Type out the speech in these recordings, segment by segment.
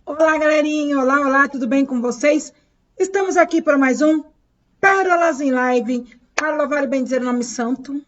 Olá, galerinha! Olá, olá, tudo bem com vocês? Estamos aqui para mais um Pérolas em Live, para louvar e bendizer o nome santo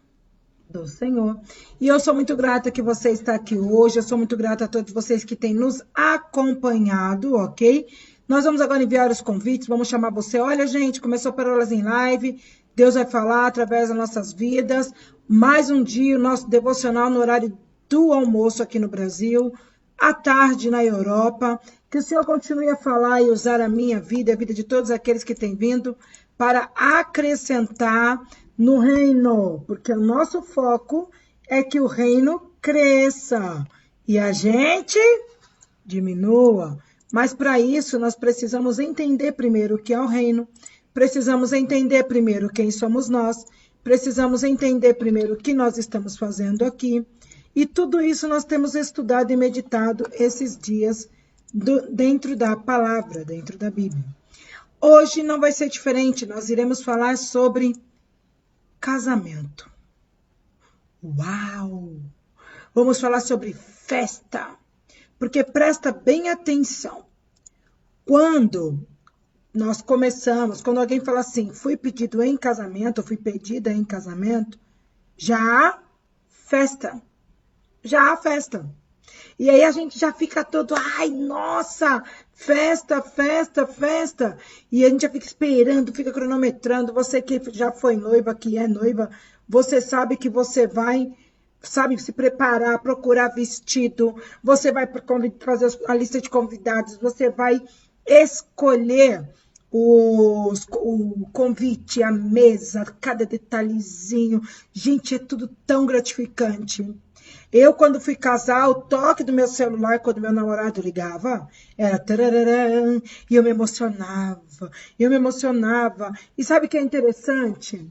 do Senhor. E eu sou muito grata que você está aqui hoje, eu sou muito grata a todos vocês que têm nos acompanhado, ok? Nós vamos agora enviar os convites, vamos chamar você. Olha, gente, começou Pérolas em Live, Deus vai falar através das nossas vidas. Mais um dia, o nosso devocional no horário do almoço aqui no Brasil, à tarde na Europa. Que o Senhor continue a falar e usar a minha vida, a vida de todos aqueles que têm vindo, para acrescentar no reino, porque o nosso foco é que o reino cresça e a gente diminua. Mas para isso nós precisamos entender primeiro o que é o reino, precisamos entender primeiro quem somos nós, precisamos entender primeiro o que nós estamos fazendo aqui. E tudo isso nós temos estudado e meditado esses dias dentro da palavra, dentro da Bíblia. Hoje não vai ser diferente, nós iremos falar sobre casamento. Uau! Vamos falar sobre festa, porque presta bem atenção. Quando nós começamos, quando alguém fala assim, fui pedido em casamento, fui pedida em casamento, já há festa. Já há festa. E aí a gente já fica todo, ai, nossa, festa, festa, festa. E a gente já fica esperando, fica cronometrando. Você que já foi noiva, que é noiva, você sabe que você vai, sabe, se preparar, procurar vestido, você vai fazer a lista de convidados, você vai escolher o convite, a mesa, cada detalhezinho. Gente, é tudo tão gratificante. Eu, quando fui casar, o toque do meu celular, quando meu namorado ligava, era tararã, e eu me emocionava. E sabe o que é interessante?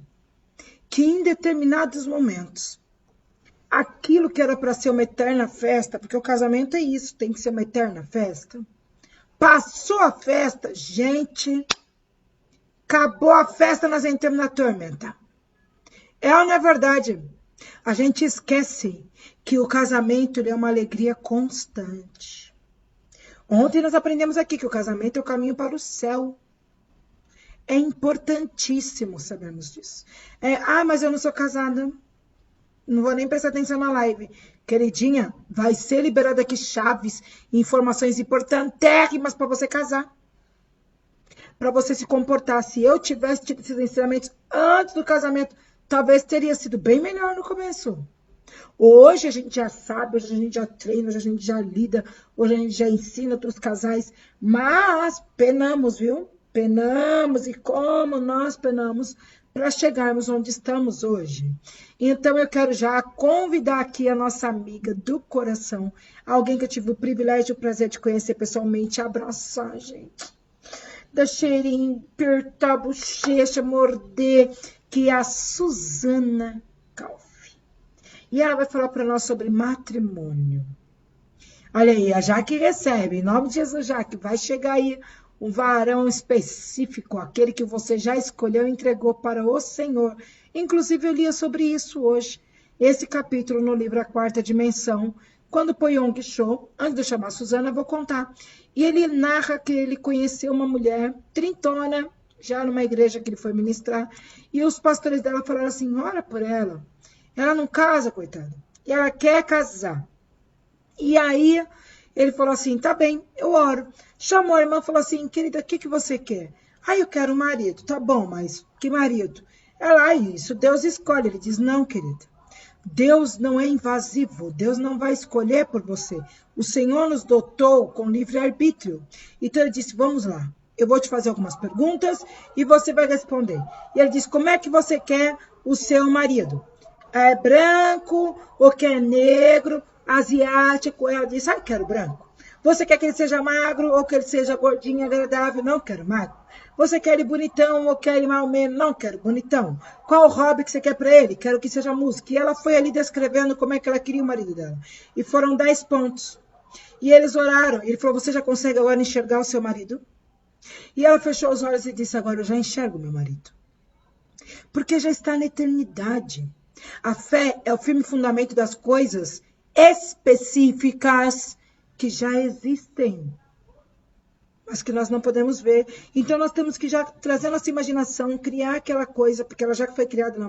Que em determinados momentos, aquilo que era para ser uma eterna festa, porque o casamento é isso, tem que ser uma eterna festa, passou a festa, gente, acabou a festa, nós entramos na tormenta. É ou não é verdade? A gente esquece que o casamento ele é uma alegria constante. Ontem nós aprendemos aqui que o casamento é o caminho para o céu. É importantíssimo sabermos disso. Mas eu não sou casada. Não vou nem prestar atenção na live. Queridinha, vai ser liberada aqui chaves, informações importantérrimas para você casar. Para você se comportar. Se eu tivesse tido esses ensinamentos antes do casamento, talvez teria sido bem melhor no começo. Hoje a gente já sabe, hoje a gente já treina, hoje a gente já lida, hoje a gente já ensina outros casais, mas penamos, viu? Penamos, e como nós penamos para chegarmos onde estamos hoje. Então eu quero já convidar aqui a nossa amiga do coração, alguém que eu tive o privilégio e o prazer de conhecer pessoalmente, abraçar, gente. Dar cheirinho, apertar a bochecha, morder, que é a Suzana Calf. E ela vai falar para nós sobre matrimônio. Olha aí, a Jaque recebe, em nome de Jesus, Jaque, vai chegar aí um varão específico, aquele que você já escolheu e entregou para o Senhor. Inclusive, eu lia sobre isso hoje, esse capítulo no livro A Quarta Dimensão, quando o Poyong Cho, antes de eu chamar a Suzana, eu vou contar. E ele narra que ele conheceu uma mulher trintona, já numa igreja que ele foi ministrar, e os pastores dela falaram assim, ora por ela. Ela não casa, coitada. E ela quer casar. E aí, ele falou assim, tá bem, eu oro. Chamou a irmã e falou assim, querida, o que você quer? Eu quero um marido. Tá bom, mas que marido? Ela, isso Deus escolhe. Ele diz, não, querida. Deus não é invasivo. Deus não vai escolher por você. O Senhor nos dotou com livre-arbítrio. Então, ele disse, vamos lá. Eu vou te fazer algumas perguntas e você vai responder. E ele disse, como é que você quer o seu marido? É branco, ou quer negro, asiático? Ela disse, quero branco. Você quer que ele seja magro, ou que ele seja gordinho, agradável? Não, quero magro. Você quer ele bonitão, ou quer ele mal menos? Não, quero bonitão. Qual o hobby que você quer para ele? Quero que seja música. E ela foi ali descrevendo como é que ela queria o marido dela. E foram 10 pontos. E eles oraram. Ele falou, você já consegue agora enxergar o seu marido? E ela fechou os olhos e disse, agora eu já enxergo meu marido. Porque já está na eternidade. A fé é o firme fundamento das coisas específicas que já existem. mas que nós não podemos ver. Então nós temos que já trazer nossa imaginação, criar aquela coisa, porque ela já foi criada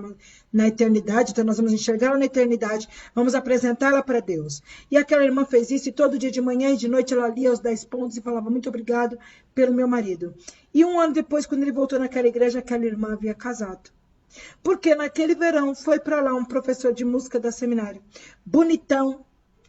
na eternidade, então nós vamos enxergá-la na eternidade, vamos apresentá-la para Deus. E aquela irmã fez isso, e todo dia de manhã e de noite ela lia os 10 pontos e falava muito obrigado pelo meu marido. E um ano depois, quando ele voltou naquela igreja, aquela irmã havia casado. Porque naquele verão foi para lá um professor de música da seminário, bonitão,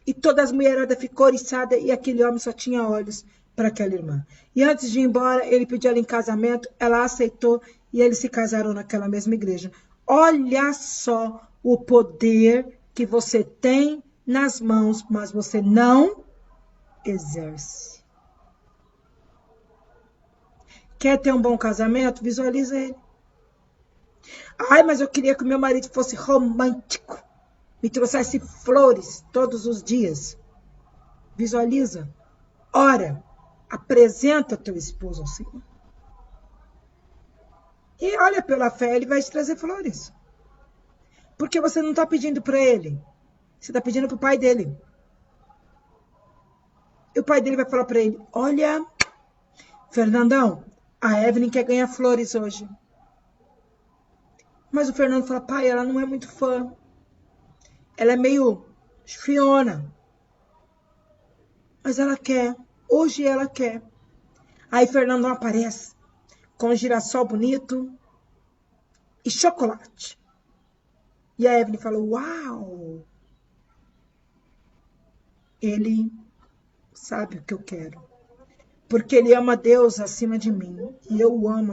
e toda as mulheradas ficou oriçada e aquele homem só tinha olhos para aquela irmã. E antes de ir embora, ele pediu ela em casamento, ela aceitou e eles se casaram naquela mesma igreja. Olha só o poder que você tem nas mãos, mas você não exerce. Quer ter um bom casamento? Visualiza ele. Ai, mas eu queria que o meu marido fosse romântico, me trouxesse flores todos os dias. Visualiza, ora, apresenta teu esposo ao Senhor. E olha, pela fé, ele vai te trazer flores. Porque você não está pedindo para ele, você está pedindo para o pai dele. E o pai dele vai falar para ele: olha, Fernandão, a Evelyn quer ganhar flores hoje. Mas o Fernando fala: pai, ela não é muito fã. Ela é meio fiona. Mas ela quer. Hoje ela quer. Aí Fernando não aparece com um girassol bonito e chocolate. E a Evelyn falou: uau! Ele sabe o que eu quero. Porque ele ama Deus acima de mim. E eu amo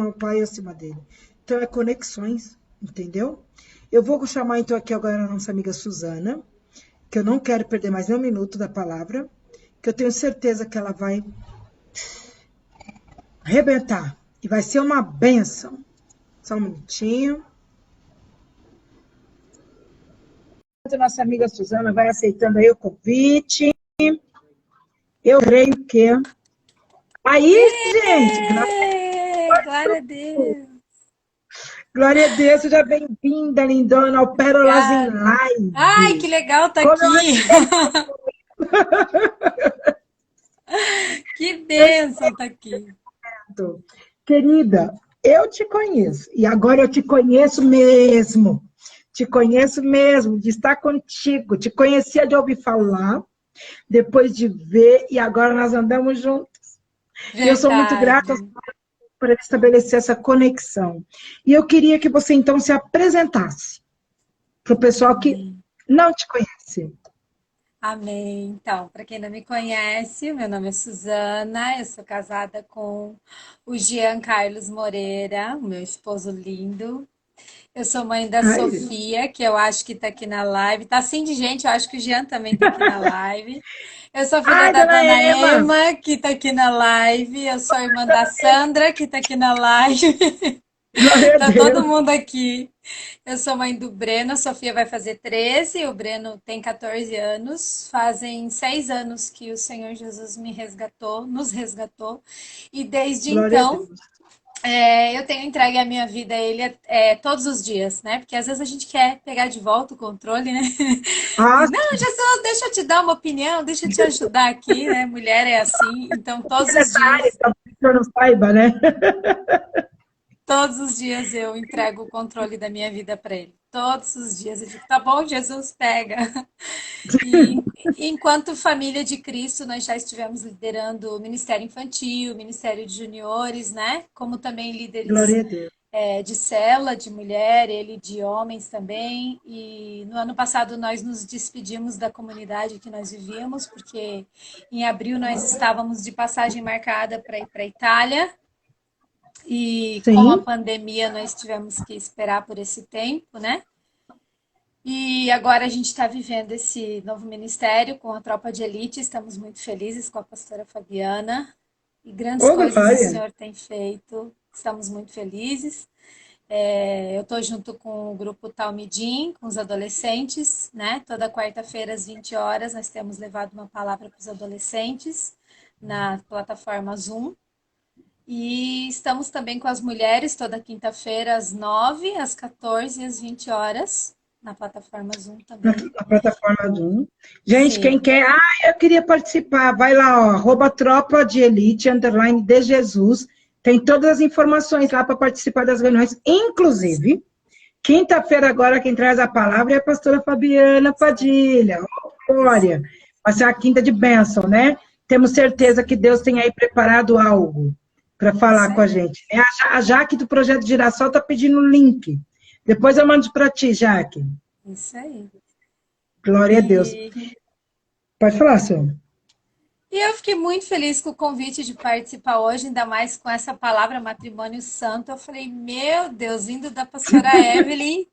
o Pai acima dele. Então é conexões, entendeu? Eu vou chamar então aqui agora a nossa amiga Suzana, que eu não quero perder mais nem um minuto da palavra, que eu tenho certeza que ela vai arrebentar. E vai ser uma benção. Só um minutinho. Enquanto nossa amiga Suzana vai aceitando aí o convite, eu creio que... Aí, gente! Glória a Deus! Glória a Deus, seja bem-vinda, lindona, ao Pérolas em Obrigada! Ai, que Live. legal tá Como eu aqui! animei, Que bênção tá aqui! tanto. Querida, eu te conheço, e agora eu te conheço mesmo. Te conheço mesmo, de estar contigo. Te conhecia de ouvir falar, depois de ver, e agora nós andamos juntos. E eu sou muito grata Verdade! por estabelecer essa conexão. E eu queria que você, então, se apresentasse para o pessoal que Amém! não te conhece. Amém! Então, para quem não me conhece, meu nome é Suzana, eu sou casada com o Jean Carlos Moreira, o meu esposo lindo. Eu sou mãe da Ai, Sofia, que eu acho que está aqui na live. Tá assim de gente, eu acho que o Jean também está aqui na live. Eu sou filha ai, da dona dona Ema! Ema, que está aqui na live. Eu sou irmã da Sandra, que está aqui na live. Glória a Tá todo Deus. mundo aqui. Eu sou mãe do Breno, a Sofia vai fazer 13, o Breno tem 14 anos. Fazem 6 anos que o Senhor Jesus me resgatou, nos resgatou. E desde Glória a então Deus. eu tenho entregue a minha vida a ele todos os dias, né? Porque às vezes a gente quer pegar de volta o controle, né? Ah, Diz, não, Jesus, deixa eu te dar uma opinião, deixa eu te ajudar aqui, né? Mulher é assim, então nessa área, talvez o senhor não saiba, né? todos os dias eu entrego o controle da minha vida para ele. Todos os dias eu digo, tá bom, Jesus, pega. E enquanto família de Cristo, nós já estivemos liderando o Ministério Infantil, o Ministério de Juniores, né? Como também líderes Glória a Deus. de célula, de mulher, ele de homens também. E no ano passado nós nos despedimos da comunidade que nós vivíamos, porque em abril nós estávamos de passagem marcada para ir para a Itália. E com a Sim. pandemia nós tivemos que esperar por esse tempo, né? E agora a gente está vivendo esse novo ministério com a tropa de elite. Estamos muito felizes com a pastora Fabiana e grandes Ô, coisas o glória. Senhor tem feito. Estamos muito felizes. Eu estou junto com o grupo Talmidim, com os adolescentes, né? Toda quarta-feira às 20 horas nós temos levado uma palavra para os adolescentes na plataforma Zoom. E estamos também com as mulheres toda quinta-feira às 9, às 14 e às 20 horas. na plataforma Zoom também. Na plataforma Zoom. Gente, quem Sim, quer, eu queria participar, vai lá, ó, @tropa de elite, _ de Jesus, tem todas as informações lá para participar das reuniões, inclusive, quinta-feira agora quem traz a palavra é a pastora Fabiana Padilha, ó, isso, glória, vai ser a quinta de bênção, né? Temos certeza que Deus tem aí preparado algo para isso falar com a aí, gente. A Jaque do Projeto Girassol está pedindo o link, depois eu mando para ti, Jaque. isso aí. Glória a Deus. E Pode falar, senhor. E eu fiquei muito feliz com o convite de participar hoje, ainda mais com essa palavra matrimônio santo. Eu falei, meu Deus, vindo da pastora Evelyn,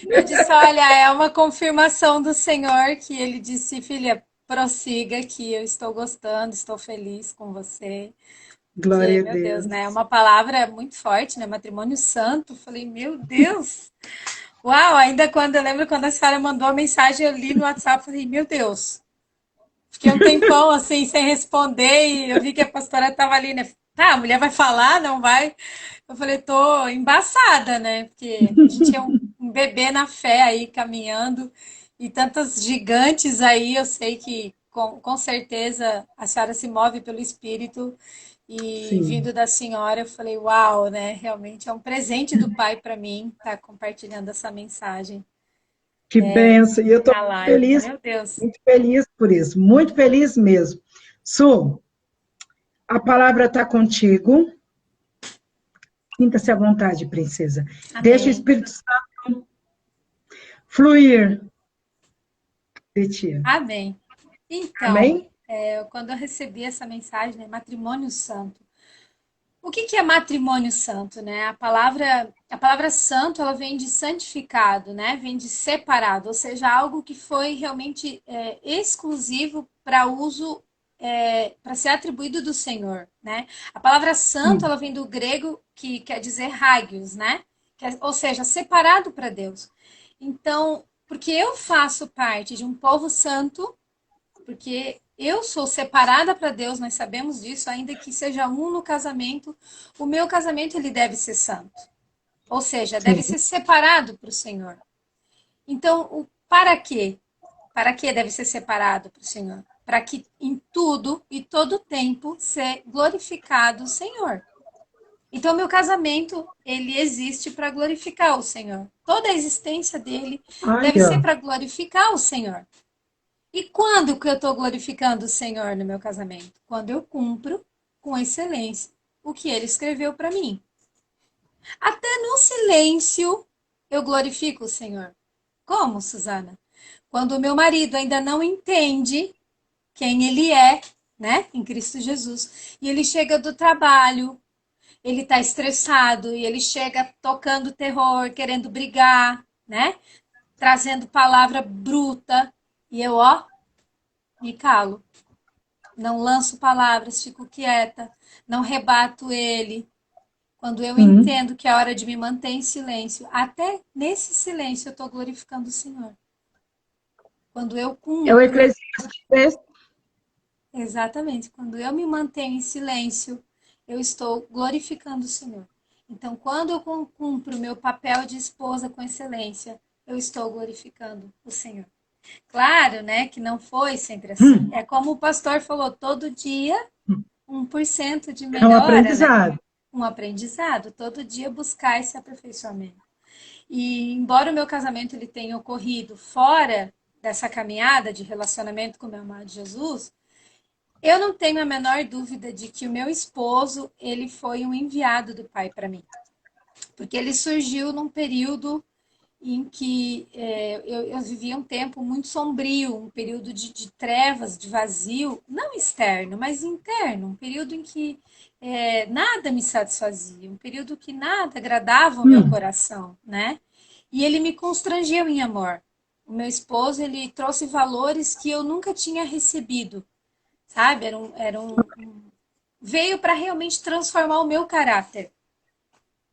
eu disse, olha, é uma confirmação do Senhor que ele disse, filha, prossiga que eu estou gostando, estou feliz com você. Porque, Glória a meu Deus, né? É Deus. uma palavra muito forte, né? Matrimônio santo. Eu falei, meu Deus. Uau, ainda quando eu lembro quando a senhora mandou a mensagem, eu li no WhatsApp, falei, meu Deus. Fiquei um tempão assim sem responder e eu vi que a pastora estava ali, né? Tá, a mulher vai falar, não vai? Eu falei, tô embaçada, né? Porque a gente é um bebê na fé aí caminhando e tantas gigantes aí, eu sei que com certeza a senhora se move pelo Espírito e Sim. vindo da senhora, eu falei, uau, né? Realmente é um presente do Pai para mim estar compartilhando essa mensagem Que benção. E eu estou na live. feliz, Meu Deus. muito feliz por isso. Muito feliz mesmo. Su, a palavra está contigo. Sinta-se à vontade, princesa. Deixa o Amém. Espírito Santo fluir de ti. Amém. Então, Amém? quando eu recebi essa mensagem, né, matrimônio santo. O que que é matrimônio santo, né? A palavra santo, ela vem de santificado, né? Vem de separado, ou seja, algo que foi realmente exclusivo para uso, para ser atribuído do Senhor, né? A palavra santo, ela Isso. vem do grego que quer dizer hagios, né? Ou seja, separado para Deus. Então, porque eu faço parte de um povo santo, porque eu sou separada para Deus, nós sabemos disso, ainda que seja um no casamento, o meu casamento ele deve ser santo. Ou seja, deve Sim. ser separado para o Senhor. Então, para quê? Para que deve ser separado para o Senhor? Para que em tudo e todo tempo ser glorificado o Senhor. Então, meu casamento, ele existe para glorificar o Senhor. Toda a existência dele Aí, deve ser ó. para glorificar o Senhor. E quando que eu estou glorificando o Senhor no meu casamento? Quando eu cumpro com excelência o que ele escreveu para mim. Até no silêncio eu glorifico o Senhor. Como, Susana? Quando o meu marido ainda não entende quem ele é, né, em Cristo Jesus, e ele chega do trabalho, ele está estressado e ele chega tocando terror, querendo brigar, né, trazendo palavra bruta, e eu, ó, me calo. Não lanço palavras, fico quieta, não rebato ele. Quando eu Hum. entendo que é hora de me manter em silêncio, até nesse silêncio eu estou glorificando o Senhor. Quando eu É o cumpro, Eclesiastes 3. exatamente, quando eu me mantenho em silêncio, eu estou glorificando o Senhor. Então, quando eu cumpro o meu papel de esposa com excelência, eu estou glorificando o Senhor. Claro, né, que não foi sempre assim. É como o pastor falou, todo dia 1% de É um melhora, né? aprendizado. Um aprendizado, todo dia buscar esse aperfeiçoamento. E embora o meu casamento ele tenha ocorrido fora dessa caminhada de relacionamento com o meu amado Jesus, eu não tenho a menor dúvida de que o meu esposo, ele foi um enviado do Pai para mim. Porque ele surgiu num período em que eu vivia um tempo muito sombrio, um período de trevas, de vazio, não externo, mas interno, um período em que nada me satisfazia, um período que nada agradava o meu Hum. coração, né? E ele me constrangeu em amor. O meu esposo, ele trouxe valores que eu nunca tinha recebido, sabe? Veio para realmente transformar o meu caráter.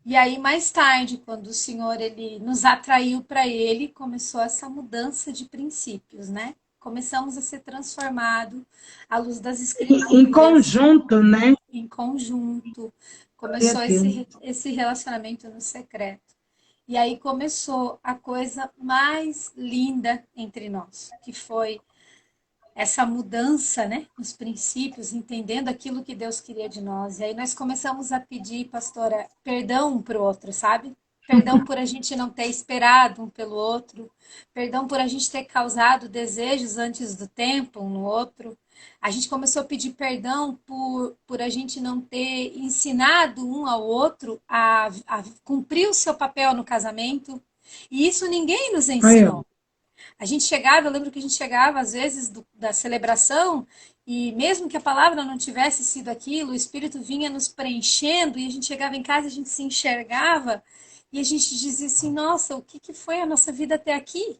E aí, mais tarde, quando o Senhor ele nos atraiu para Ele, começou essa mudança de princípios, né? Começamos a ser transformados à luz das Em Escrituras, conjunto, né? em conjunto. Glória a Começou Deus. esse relacionamento no secreto. E aí começou a coisa mais linda entre nós, que foi essa mudança, né, nos princípios, entendendo aquilo que Deus queria de nós. E aí nós começamos a pedir, pastora, perdão um para o outro, sabe? Perdão por a gente não ter esperado um pelo outro, perdão por a gente ter causado desejos antes do tempo um no outro. A gente começou a pedir perdão por a gente não ter ensinado um ao outro a cumprir o seu papel no casamento. E isso ninguém nos Aí, ó. ensinou. A gente chegava, eu lembro que a gente chegava às vezes da celebração e mesmo que a palavra não tivesse sido aquilo, o Espírito vinha nos preenchendo e a gente chegava em casa, a gente se enxergava e a gente dizia assim, nossa, o que que foi a nossa vida até aqui?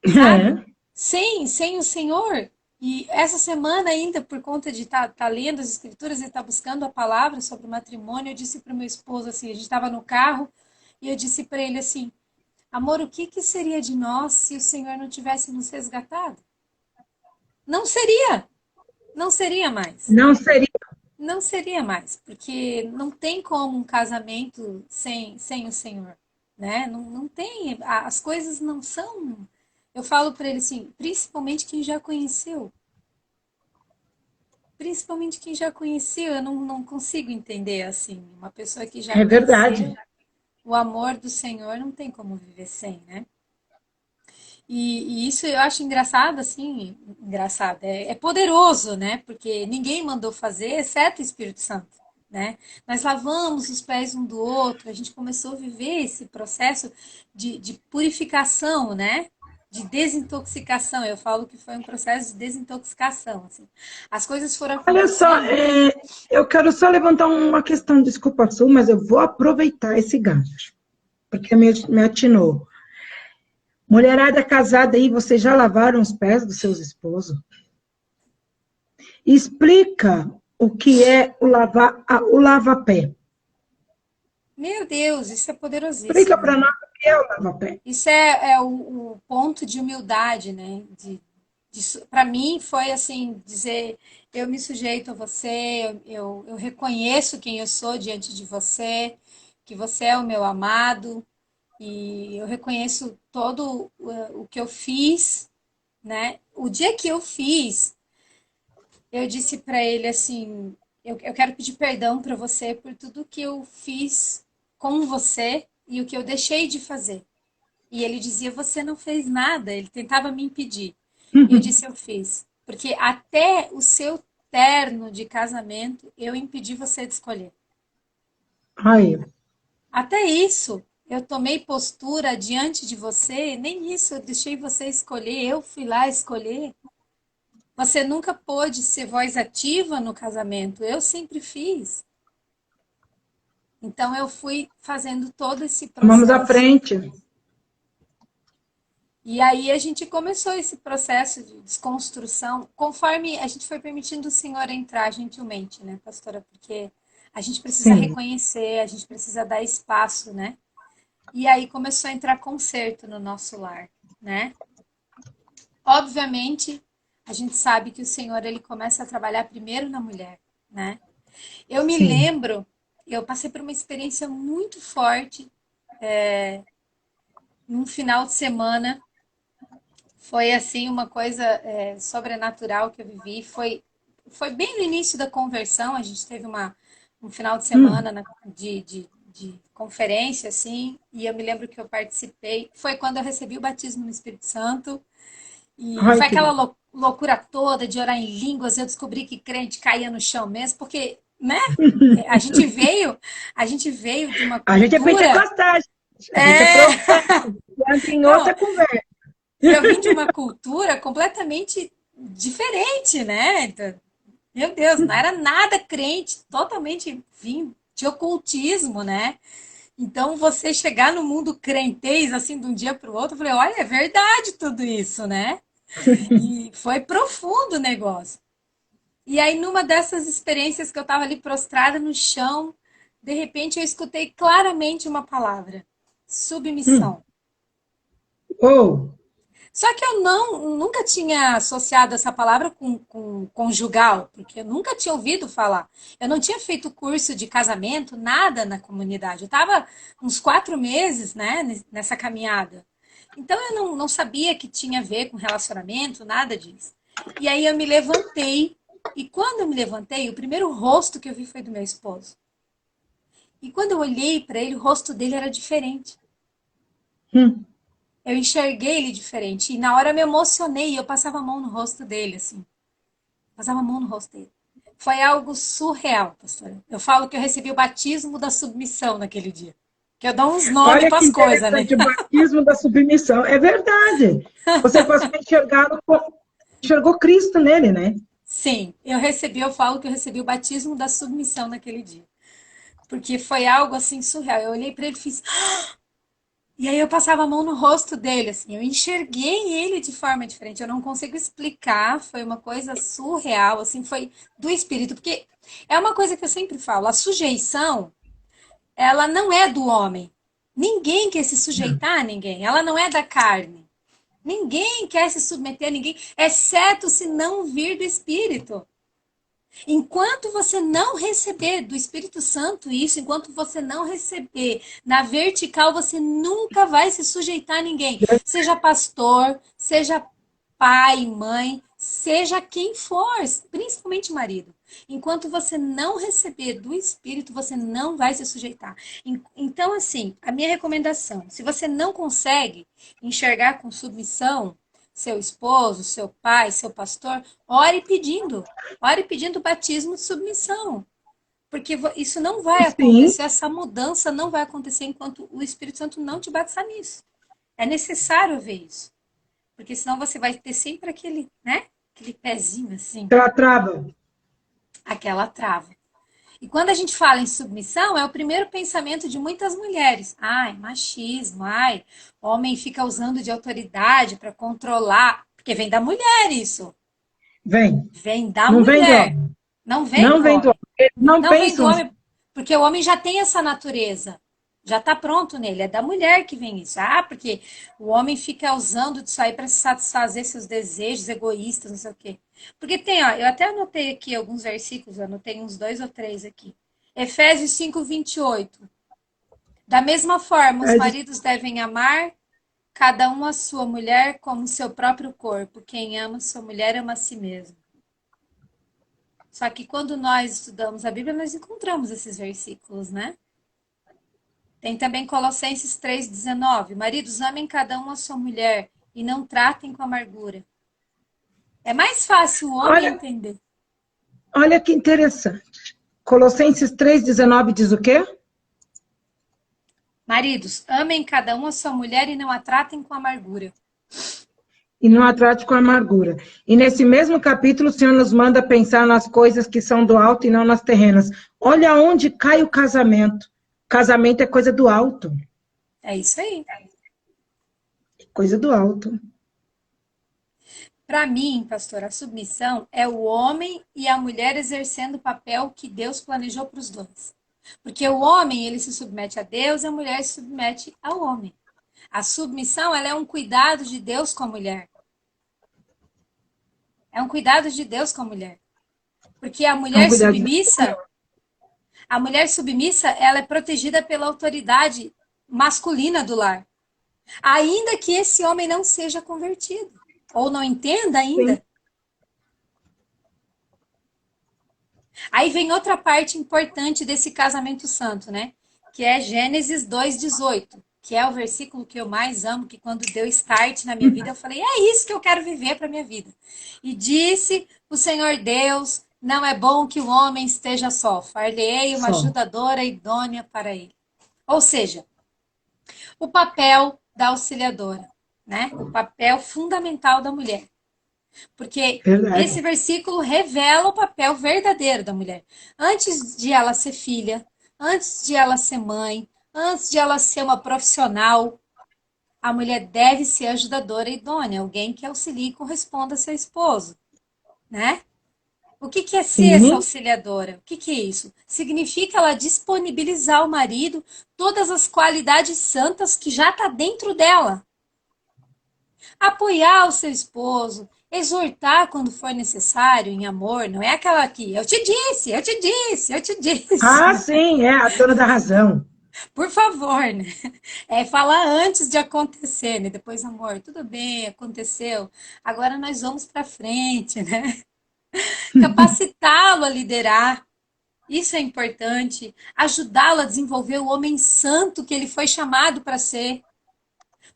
Sabe? É, Sem o Senhor. E essa semana ainda, por conta de estar lendo as escrituras e estar buscando a palavra sobre o matrimônio, eu disse para o meu esposo assim, a gente estava no carro e eu disse para ele assim, amor, o que que seria de nós se o Senhor não tivesse nos resgatado? Não seria, não seria mais. não seria. Não seria mais, porque não tem como um casamento sem o Senhor, né? Não, não tem, as coisas não são. Eu falo para ele assim, principalmente quem já conheceu. Principalmente quem já conheceu, eu não consigo entender assim. Uma pessoa que já É verdade. conheceu o amor do Senhor não tem como viver sem, né? E isso eu acho engraçado, assim, engraçado, é poderoso, né? Porque ninguém mandou fazer, exceto o Espírito Santo, né? Nós lavamos os pés um do outro, a gente começou a viver esse processo de purificação, né? De desintoxicação. Eu falo que foi um processo de desintoxicação, assim. As coisas foram Olha só, acontecendo. eu quero só levantar uma questão, desculpa, Su, mas eu vou aproveitar esse gancho, porque me atinou. Mulherada casada aí, vocês já lavaram os pés dos seus esposos? Explica o que é o lava-pé. Meu Deus, isso é Explica poderosíssimo, para né? nós o que é o lava-pé. Isso é o ponto de humildade, né? Para mim foi assim dizer eu me sujeito a você, eu reconheço quem eu sou diante de você, que você é o meu amado e eu reconheço todo o que eu fiz, né? O dia que eu fiz, eu disse para ele assim, eu quero pedir perdão para você por tudo que eu fiz com você e o que eu deixei de fazer. E ele dizia: Você não fez nada. Ele tentava me impedir. E eu disse: Eu fiz. Porque até o seu terno de casamento eu impedi você de escolher. Aí, Até isso eu tomei postura diante de você. Nem isso eu deixei você escolher. Eu fui lá escolher. Você nunca pôde ser voz ativa no casamento. Eu sempre fiz. Então eu fui fazendo todo esse vamos à processo. frente. E aí a gente começou esse processo de desconstrução, conforme a gente foi permitindo o Senhor entrar gentilmente, né, pastora? Porque a gente precisa Sim, reconhecer, a gente precisa dar espaço, né? E aí começou a entrar conserto no nosso lar, né? Obviamente, a gente sabe que o Senhor ele começa a trabalhar primeiro na mulher, né? Eu me sim. lembro, eu passei por uma experiência muito forte num final de semana. Foi assim uma coisa sobrenatural que eu vivi. Foi bem no início da conversão. A gente teve um final de Hum, semana de conferência, assim, e eu me lembro que eu participei. Foi quando eu recebi o batismo no Espírito Santo. E ai, foi que aquela bom. loucura toda de orar em línguas. Eu descobri que crente caía no chão mesmo, porque, né? A gente veio, a gente veio de uma A gente é cultura. pentecostal, a gente é É, profano, entra em não, outra conversa. e eu vim de uma cultura completamente diferente, né? Então, meu Deus, não era nada crente, totalmente vim de ocultismo, né? Então, você chegar no mundo crentez, assim, de um dia para o outro, eu falei, olha, é verdade tudo isso, né? E foi profundo o negócio. E aí, numa dessas experiências que eu estava ali prostrada no chão, de repente eu escutei claramente uma palavra: Hum. submissão. Oh, Só que eu nunca tinha associado essa palavra com conjugal, porque eu nunca tinha ouvido falar. Eu não tinha feito curso de casamento, nada na comunidade. Eu estava uns 4 meses, né, nessa caminhada. Então eu não sabia que tinha a ver com relacionamento, nada disso. E aí eu me levantei, e quando eu me levantei, o primeiro rosto que eu vi foi do meu esposo. E quando eu olhei para ele, o rosto dele era diferente. Hum. Eu enxerguei ele diferente. E na hora eu me emocionei e eu passava a mão no rosto dele, assim. Passava a mão no rosto dele. Foi algo surreal, pastora. Eu falo que eu recebi o batismo da submissão naquele dia. Que eu dou uns nomes Olha para que as coisas, né? interessante, o batismo da submissão. É verdade. Você passou a enxergar, enxergou Cristo nele, né? Sim, eu falo que eu recebi o batismo da submissão naquele dia. Porque foi algo assim surreal. Eu olhei para ele e fiz. E aí eu passava a mão no rosto dele, assim, eu enxerguei ele de forma diferente. Eu não consigo explicar, foi uma coisa surreal, assim, foi do espírito, porque é uma coisa que eu sempre falo, a sujeição, ela não é do homem. Ninguém quer se sujeitar a ninguém, ela não é da carne. Ninguém quer se submeter a ninguém, exceto se não vir do espírito. Enquanto você não receber do Espírito Santo isso, enquanto você não receber na vertical, você nunca vai se sujeitar a ninguém. Seja pastor, seja pai, mãe, seja quem for, principalmente marido. Enquanto você não receber do Espírito, você não vai se sujeitar. Então, assim, a minha recomendação, se você não consegue enxergar com submissão seu esposo, seu pai, seu pastor, ore pedindo o batismo de submissão. Porque isso não vai Sim, acontecer, essa mudança não vai acontecer enquanto o Espírito Santo não te batizar nisso. É necessário ver isso. Porque senão você vai ter sempre aquele, né? Aquele pezinho assim, ela trava. aquela trava. E quando a gente fala em submissão, é o primeiro pensamento de muitas mulheres. Ai, machismo, ai, homem fica usando de autoridade para controlar. Porque vem da mulher isso. Vem. Vem da Não vem do mulher. homem. Não vem Não do vem do homem. homem. Eles não Não vem do pensam assim. homem, porque o homem já tem essa natureza. Já está pronto nele. É da mulher que vem isso. Ah, porque o homem fica usando disso aí para satisfazer seus desejos egoístas, não sei o quê. Porque tem, ó, eu até anotei aqui alguns versículos, eu anotei uns 2 ou 3 aqui. Efésios 5:28. Da mesma forma, os É, maridos devem amar cada um a sua mulher como seu próprio corpo. Quem ama sua mulher ama a si mesmo. Só que quando nós estudamos a Bíblia, nós encontramos esses versículos, né? Tem também Colossenses 3,19. Maridos, amem cada um a sua mulher e não tratem com amargura. É mais fácil o homem olha, entender. olha que interessante. Colossenses 3,19 diz o quê? Maridos, amem cada um a sua mulher e não a tratem com amargura. E não a trate com amargura. E nesse mesmo capítulo, o Senhor nos manda pensar nas coisas que são do alto e não nas terrenas. Olha onde cai o casamento. Casamento é coisa do alto. É isso aí. Coisa do alto. Para mim, pastor, a submissão é o homem e a mulher exercendo o papel que Deus planejou para os dois. Porque o homem, ele se submete a Deus e a mulher se submete ao homem. A submissão, ela é um cuidado de Deus com a mulher. É um cuidado de Deus com a mulher. Porque É um cuidado de... a mulher submissa, ela é protegida pela autoridade masculina do lar. Ainda que esse homem não seja convertido. Ou não entenda Sim. ainda. Aí vem outra parte importante desse casamento santo, né? Que é Gênesis 2:18, que é o versículo que eu mais amo, que quando deu start na minha vida, eu falei, é isso que eu quero viver para minha vida. E disse o Senhor Deus, não é bom que o homem esteja só, far-lhe-ei uma Só. ajudadora idônea para ele. Ou seja, o papel da auxiliadora, né? O papel fundamental da mulher. Porque Verdade. esse versículo revela o papel verdadeiro da mulher. Antes de ela ser filha, antes de ela ser mãe, antes de ela ser uma profissional, a mulher deve ser ajudadora idônea, alguém que auxilie e corresponda a seu esposo, né? O que é ser essa Sim. auxiliadora? O que é isso? Significa ela disponibilizar ao marido todas as qualidades santas que já está dentro dela. Apoiar o seu esposo, exortar quando for necessário, em amor, não é aquela aqui, eu te disse, eu te disse, eu te disse. Ah, sim, é a dona da razão. Por favor, né? É falar antes de acontecer, né? Depois, amor, tudo bem, aconteceu. Agora nós vamos para frente, né? Capacitá-lo a liderar. Isso é importante. Ajudá-lo a desenvolver o homem santo que ele foi chamado para ser.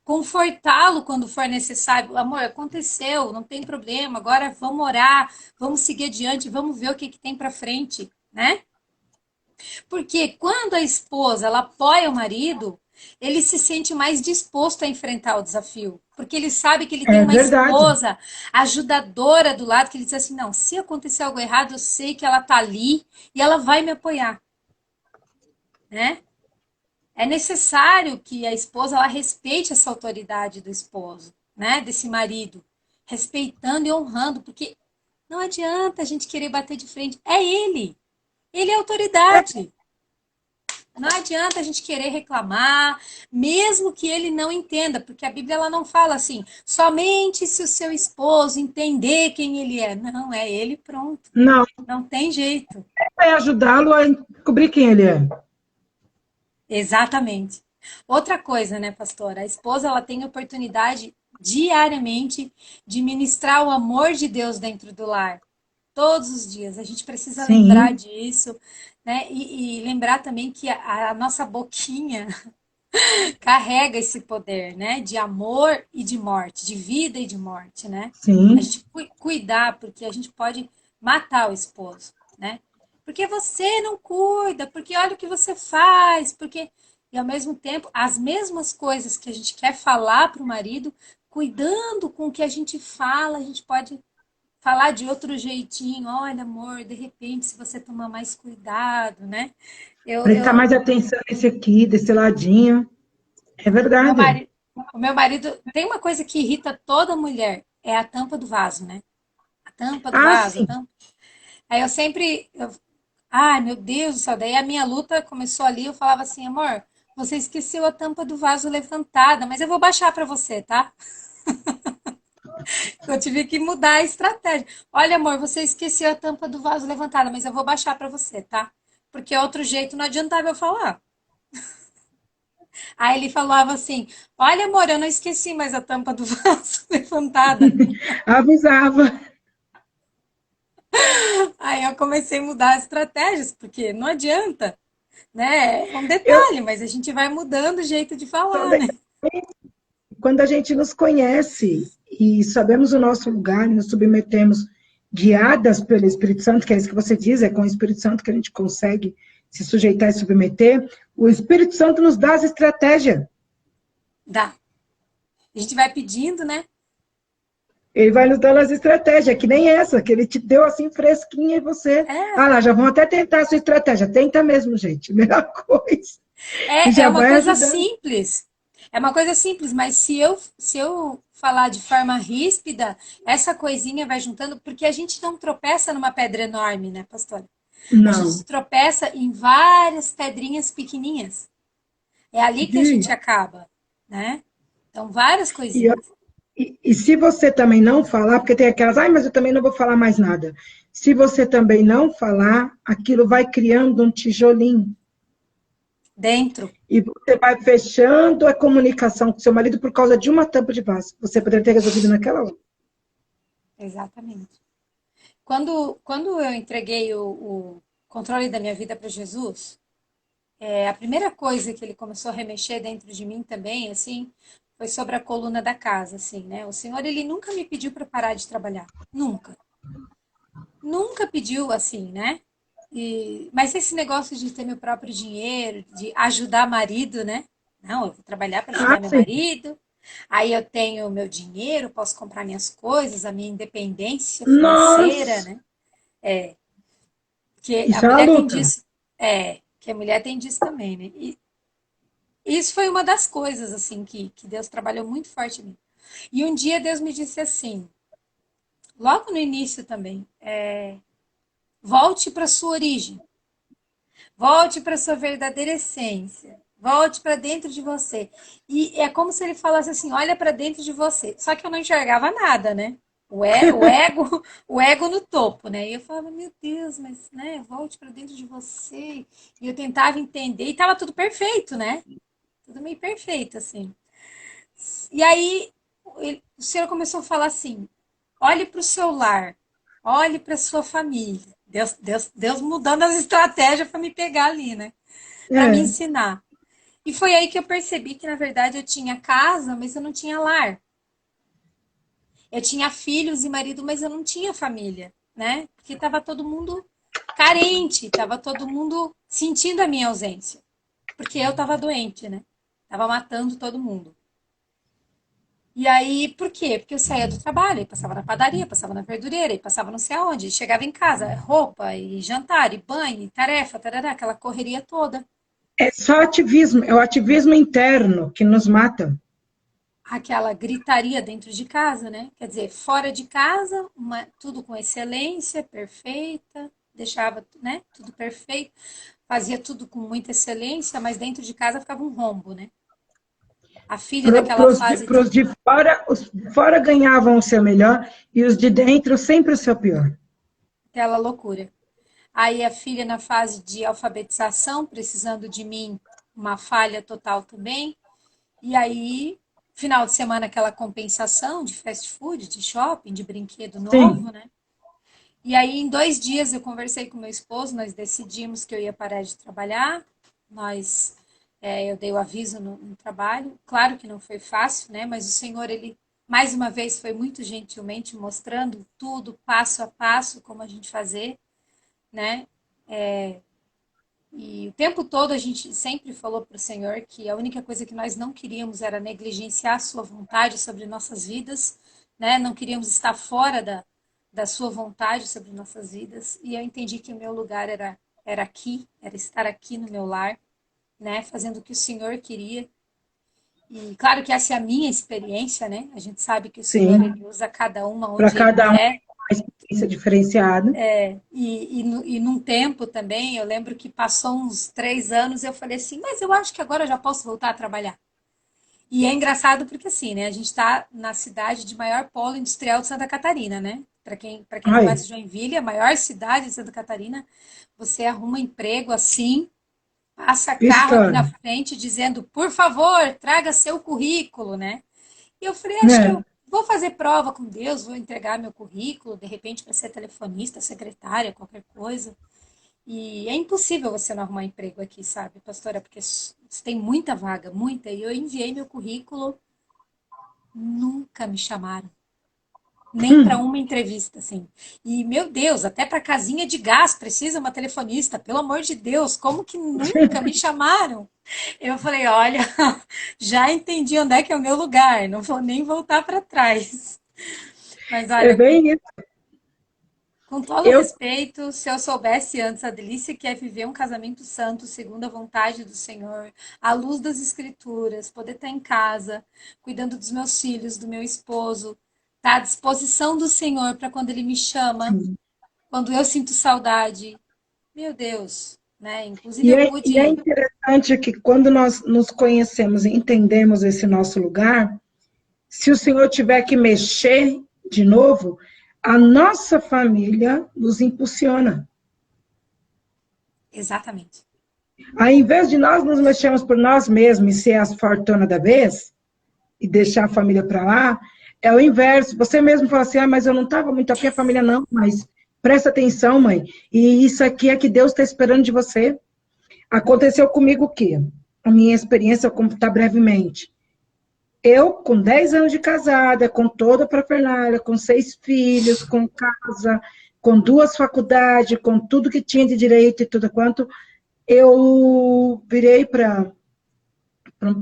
Confortá-lo quando for necessário. Amor, aconteceu, não tem problema. Agora vamos orar, vamos seguir adiante, vamos ver o que tem para frente, né? Porque quando a esposa ela apoia o marido, ele se sente mais disposto a enfrentar o desafio. Porque ele sabe que ele tem É uma verdade. esposa ajudadora do lado, que ele diz assim: não, se acontecer algo errado, eu sei que ela tá ali e ela vai me apoiar, né? É necessário que a esposa ela respeite essa autoridade do esposo, né? Desse marido, respeitando e honrando, porque não adianta a gente querer bater de frente. É ele. Ele é autoridade. Não adianta a gente querer reclamar, mesmo que ele não entenda, porque a Bíblia ela não fala assim, somente se o seu esposo entender quem ele é. Não, é ele, pronto. Não, Não tem jeito. vai ajudá-lo a descobrir quem ele é. Exatamente. Outra coisa, né, pastora? A esposa ela tem oportunidade diariamente de ministrar o amor de Deus dentro do lar. Todos os dias. A gente precisa lembrar Sim, disso, né? E lembrar também que a nossa boquinha carrega esse poder, né? De amor e de morte, de vida e de morte, né? A sim. gente cuidar, porque a gente pode matar o esposo, né? Porque você não cuida, porque olha o que você faz, porque. E ao mesmo tempo, as mesmas coisas que a gente quer falar para o marido, cuidando com o que a gente fala, a gente pode falar de outro jeitinho. Olha, amor, de repente, se você tomar mais cuidado, né? Eu, Prestar eu, mais atenção nesse aqui, desse ladinho. É O meu verdade. marido, o meu marido tem uma coisa que irrita toda mulher, é a tampa do vaso, né? A tampa do Ah, vaso, a sim. tampa. Aí eu sempre, ai meu Deus do céu, daí a minha luta começou ali, eu falava assim, amor, você esqueceu a tampa do vaso levantada, mas eu vou baixar para você, tá? Eu tive que mudar a estratégia. Olha, amor, você esqueceu a tampa do vaso levantada, mas eu vou baixar para você, tá? Porque outro jeito não adiantava eu falar. Aí ele falava assim: olha, amor, eu não esqueci mais a tampa do vaso levantada. Avisava. Aí eu comecei a mudar as estratégias, porque não adianta, né? É um Eu detalhe, mas a gente vai mudando o jeito de sou falar, né? legal. Quando a gente nos conhece e sabemos o nosso lugar, nos submetemos guiadas pelo Espírito Santo, que é isso que você diz, é com o Espírito Santo que a gente consegue se sujeitar e submeter, o Espírito Santo nos dá as estratégias. Dá. A gente vai pedindo, né? Ele vai nos dando as estratégias, que nem essa, que ele te deu assim fresquinha e você. É, Ah lá, já vão até tentar a sua estratégia. Tenta mesmo, gente. Melhor coisa. E é já uma vai coisa ajudando. simples. É uma coisa simples, mas se eu falar de forma ríspida, essa coisinha vai juntando, porque a gente não tropeça numa pedra enorme, né, pastora? A gente Não. tropeça em várias pedrinhas pequenininhas. É ali que a gente acaba, né? Então, várias E, coisinhas. e se você também não falar, porque tem aquelas, ai, mas eu também não vou falar mais nada. Se você também não falar, aquilo vai criando um tijolinho. Dentro. E você vai fechando a comunicação com seu marido por causa de uma tampa de vaso. Você poderia ter resolvido naquela hora. Exatamente. Quando eu entreguei o controle da minha vida para Jesus, a primeira coisa que ele começou a remexer dentro de mim também, assim, foi sobre a coluna da casa, assim, né? O Senhor, ele nunca me pediu para parar de trabalhar. Nunca. Nunca pediu assim, né? Mas esse negócio de ter meu próprio dinheiro, de ajudar marido, né? Não, eu vou trabalhar para Ah, ajudar meu sim. marido. Aí eu tenho o meu dinheiro, posso comprar minhas coisas, a minha independência financeira, Nossa, né? Que a isso é uma mulher tem luta. disso. Que a mulher tem disso também, né? E isso foi uma das coisas, assim, que Deus trabalhou muito forte em mim. E um dia Deus me disse assim, logo no início também, volte para sua origem. Volte para sua verdadeira essência. Volte para dentro de você. E é como se ele falasse assim: olha para dentro de você. Só que eu não enxergava nada, né? O ego, o ego no topo, né? E eu falava, meu Deus, mas, né, volte para dentro de você. E eu tentava entender e tava tudo perfeito, né? Tudo meio perfeito, assim. E aí o senhor começou a falar assim: olhe para o seu lar, olhe para a sua família. Deus mudando as estratégias para me pegar ali, né? Para me É, ensinar. E foi aí que eu percebi que, na verdade, eu tinha casa, mas eu não tinha lar. Eu tinha filhos e marido, mas eu não tinha família, né? Porque estava todo mundo carente, estava todo mundo sentindo a minha ausência. Porque eu estava doente, né? Tava matando todo mundo. E aí, por quê? Porque eu saía do trabalho, e passava na padaria, passava na verdureira, e passava não sei aonde, e chegava em casa, roupa, e jantar, e banho, e tarefa, tarará, aquela correria toda. é só ativismo, é o ativismo interno que nos mata. Aquela gritaria dentro de casa, né? Quer dizer, fora de casa, tudo com excelência, perfeita, deixava, né, tudo perfeito, fazia tudo com muita excelência, mas dentro de casa ficava um rombo, né? A filha Para naquela fase os de fora, os de fora ganhavam o seu melhor e os de dentro sempre o seu pior. aquela loucura. Aí a filha na fase de alfabetização, precisando de mim, uma falha total também. E aí, final de semana, aquela compensação de fast food, de shopping, de brinquedo Sim, novo, né? E aí, em 2 dias, eu conversei com meu esposo, nós decidimos que eu ia parar de trabalhar. Eu dei o aviso no trabalho. Claro que não foi fácil, né? Mas o Senhor, ele, mais uma vez, foi muito gentilmente mostrando tudo, passo a passo, como a gente fazer, né? E o tempo todo a gente sempre falou para o Senhor que a única coisa que nós não queríamos era negligenciar a Sua vontade sobre nossas vidas, né? Não queríamos estar fora da Sua vontade sobre nossas vidas. E eu entendi que o meu lugar era aqui, era estar aqui no meu lar, né? Fazendo o que o Senhor queria. E claro que essa é a minha experiência, né? A gente sabe que o Senhor sim. ele usa cada uma Para onde Ele cada um quer. uma experiência diferenciada. E num tempo também, eu lembro que passou uns 3 anos, eu falei assim, mas eu acho que agora eu já posso voltar a trabalhar. E é engraçado porque assim, né? A gente está na cidade de maior polo industrial de Santa Catarina, né? Para quem não Ai, conhece Joinville, a maior cidade de Santa Catarina, você arruma emprego assim, passa carro aqui na história. frente dizendo, por favor, traga seu currículo, né? E eu falei, acho que Né? eu vou fazer prova com Deus, vou entregar meu currículo, de repente para ser telefonista, secretária, qualquer coisa. E é impossível você não arrumar emprego aqui, sabe, pastora? Porque tem muita vaga, muita. E eu enviei meu currículo, nunca me chamaram. Nem para uma entrevista, assim. E, meu Deus, até para casinha de gás precisa uma telefonista. Pelo amor de Deus, como que nunca me chamaram? Eu falei, olha, já entendi onde é que é o meu lugar. Não vou nem voltar para trás. Mas É olha, bem isso. com todo Eu, respeito, se eu soubesse antes a delícia que é viver um casamento santo, segundo a vontade do Senhor, à luz das Escrituras, poder estar em casa, cuidando dos meus filhos, do meu esposo, estar à disposição do Senhor para quando Ele me chama, sim. quando eu sinto saudade. Meu Deus, né? Inclusive E eu é pude. interessante que quando nós nos conhecemos e entendemos esse nosso lugar, se o Senhor tiver que mexer de novo, a nossa família nos impulsiona. Exatamente. Ao invés de nós nos mexermos por nós mesmos e ser as fortuna da vez, e deixar a família para lá, é o inverso. Você mesmo fala assim, ah, mas eu não estava muito aqui, a família não, mas presta atenção, mãe. E isso aqui é que Deus está esperando de você. Aconteceu comigo o quê? A minha experiência, eu vou contar brevemente. Eu, com 10 anos de casada, com toda a parafernália, com 6 filhos, com casa, com 2 faculdades, com tudo que tinha de direito e tudo quanto, eu virei para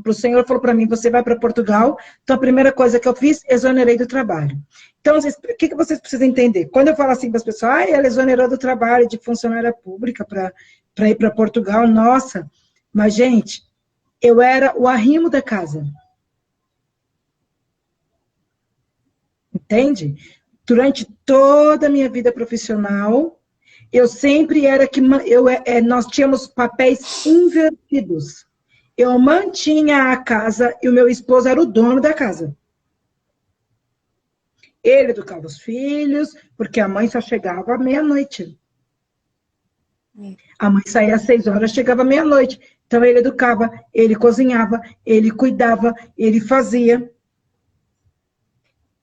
o Senhor, falou para mim, você vai para Portugal, então a primeira coisa que eu fiz, exonerei do trabalho. Então, o que vocês precisam entender? Quando eu falo assim para as pessoas, ah, ela exonerou do trabalho de funcionária pública para ir para Portugal, nossa, mas gente, eu era o arrimo da casa. Entende? Durante toda a minha vida profissional, eu sempre era que nós tínhamos papéis invertidos. Eu mantinha a casa e o meu esposo era o dono da casa. Ele educava os filhos, porque a mãe só chegava à meia-noite. A mãe saía às 6 horas, chegava à meia-noite. Então ele educava, ele cozinhava, ele cuidava, ele fazia.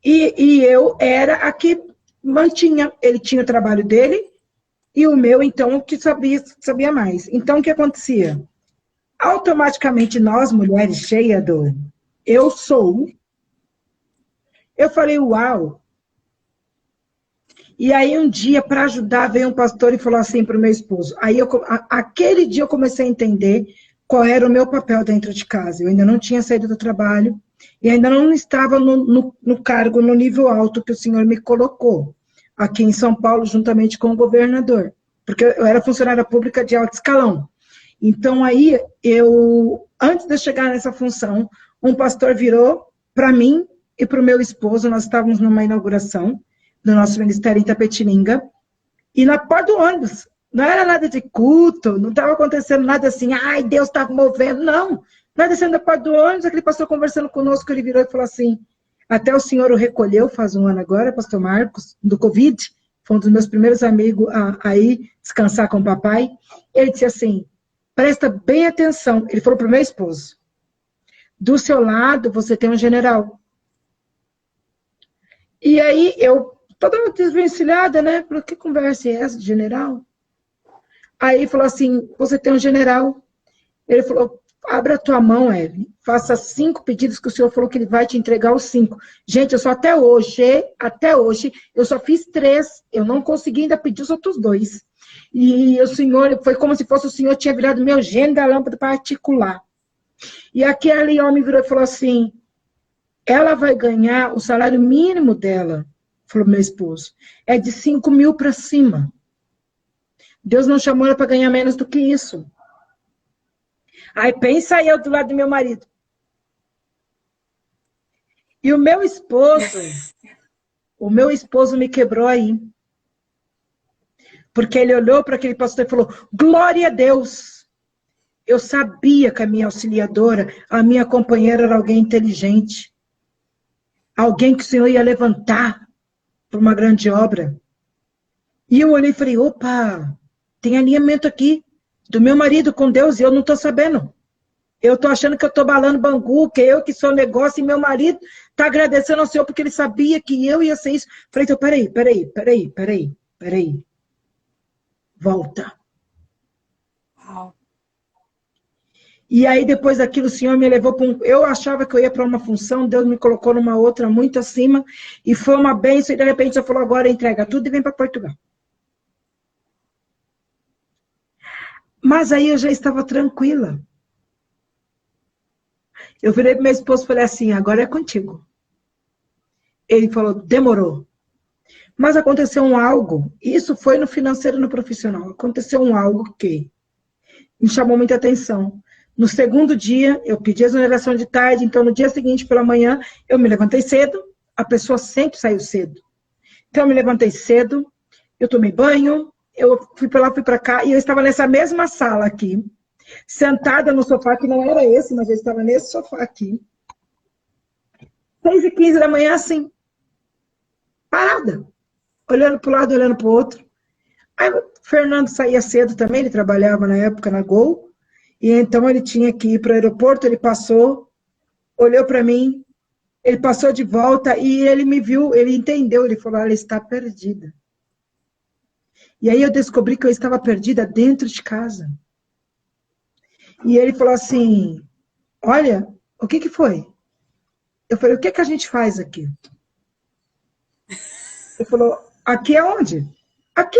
E eu era a que mantinha. Ele tinha o trabalho dele e o meu, então, que sabia mais. Então, o que acontecia? Automaticamente, nós, mulheres cheias do eu sou, eu falei, uau. E aí, um dia, para ajudar, veio um pastor e falou assim para o meu esposo. Aí, aquele dia, eu comecei a entender qual era o meu papel dentro de casa. Eu ainda não tinha saído do trabalho e ainda não estava no cargo, no nível alto que o Senhor me colocou, aqui em São Paulo, juntamente com o governador. Porque eu era funcionária pública de alto escalão. Então, aí, antes de eu chegar nessa função, um pastor virou para mim e para o meu esposo, nós estávamos numa inauguração do nosso ministério em Itapetininga, e na porta do ônibus, não era nada de culto, não estava acontecendo nada assim, ai, Deus estava movendo, não. Nós descendo da porta do ônibus, aquele pastor conversando conosco, ele virou e falou assim, até o senhor o recolheu, faz um ano agora, pastor Marcos, do Covid, foi um dos meus primeiros amigos a ir descansar com o papai, ele disse assim, presta bem atenção, ele falou para o meu esposo, do seu lado você tem um general. E aí eu, toda desvencilhada, né, falei, que conversa é essa de general? Aí ele falou assim, você tem um general. Ele falou, abra a tua mão, Eve, faça 5 pedidos que o senhor falou que ele vai te entregar os 5. Gente, eu só até hoje, eu só fiz 3, eu não consegui ainda pedir os outros 2. E o senhor, foi como se fosse o senhor tinha virado meu gênio da lâmpada particular. E aquele homem virou e falou assim, ela vai ganhar o salário mínimo dela, falou meu esposo, é de 5 mil para cima. Deus não chamou ela para ganhar menos do que isso. Aí pensa eu do lado do meu marido. E o meu esposo me quebrou aí. Porque ele olhou para aquele pastor e falou, glória a Deus. Eu sabia que a minha auxiliadora, a minha companheira era alguém inteligente. Alguém que o Senhor ia levantar para uma grande obra. E eu olhei e falei, opa, tem alinhamento aqui do meu marido com Deus e eu não estou sabendo. Eu estou achando que eu estou balando bangu, que eu que sou negócio e meu marido está agradecendo ao Senhor porque ele sabia que eu ia ser isso. Falei, então, peraí. Volta. Uau. E aí, depois daquilo, o Senhor me levou para eu achava que eu ia para uma função, Deus me colocou numa outra muito acima, e foi uma bênção, e de repente eu falou, agora entrega tudo e vem para Portugal. Mas aí eu já estava tranquila. Eu virei para meu esposo e falei assim, agora é contigo. Ele falou, demorou. Mas aconteceu algo, isso foi no financeiro e no profissional, aconteceu algo que me chamou muita atenção. No segundo dia, eu pedi a exoneração de tarde, então no dia seguinte, pela manhã, eu me levantei cedo, a pessoa sempre saiu cedo. Então eu me levantei cedo, eu tomei banho, eu fui para lá, fui para cá, e eu estava nessa mesma sala aqui, sentada no sofá, que não era esse, mas eu estava nesse sofá aqui, 6h15 da manhã, assim, parada, olhando para o lado, olhando para o outro. Aí o Fernando saía cedo também, ele trabalhava na época na Gol, e então ele tinha que ir para o aeroporto, ele passou, olhou para mim, ele passou de volta e ele me viu, ele entendeu, ele falou, ela está perdida. E aí eu descobri que eu estava perdida dentro de casa. E ele falou assim, olha, o que foi? Eu falei, o que a gente faz aqui? Ele falou, aqui é onde? Aqui.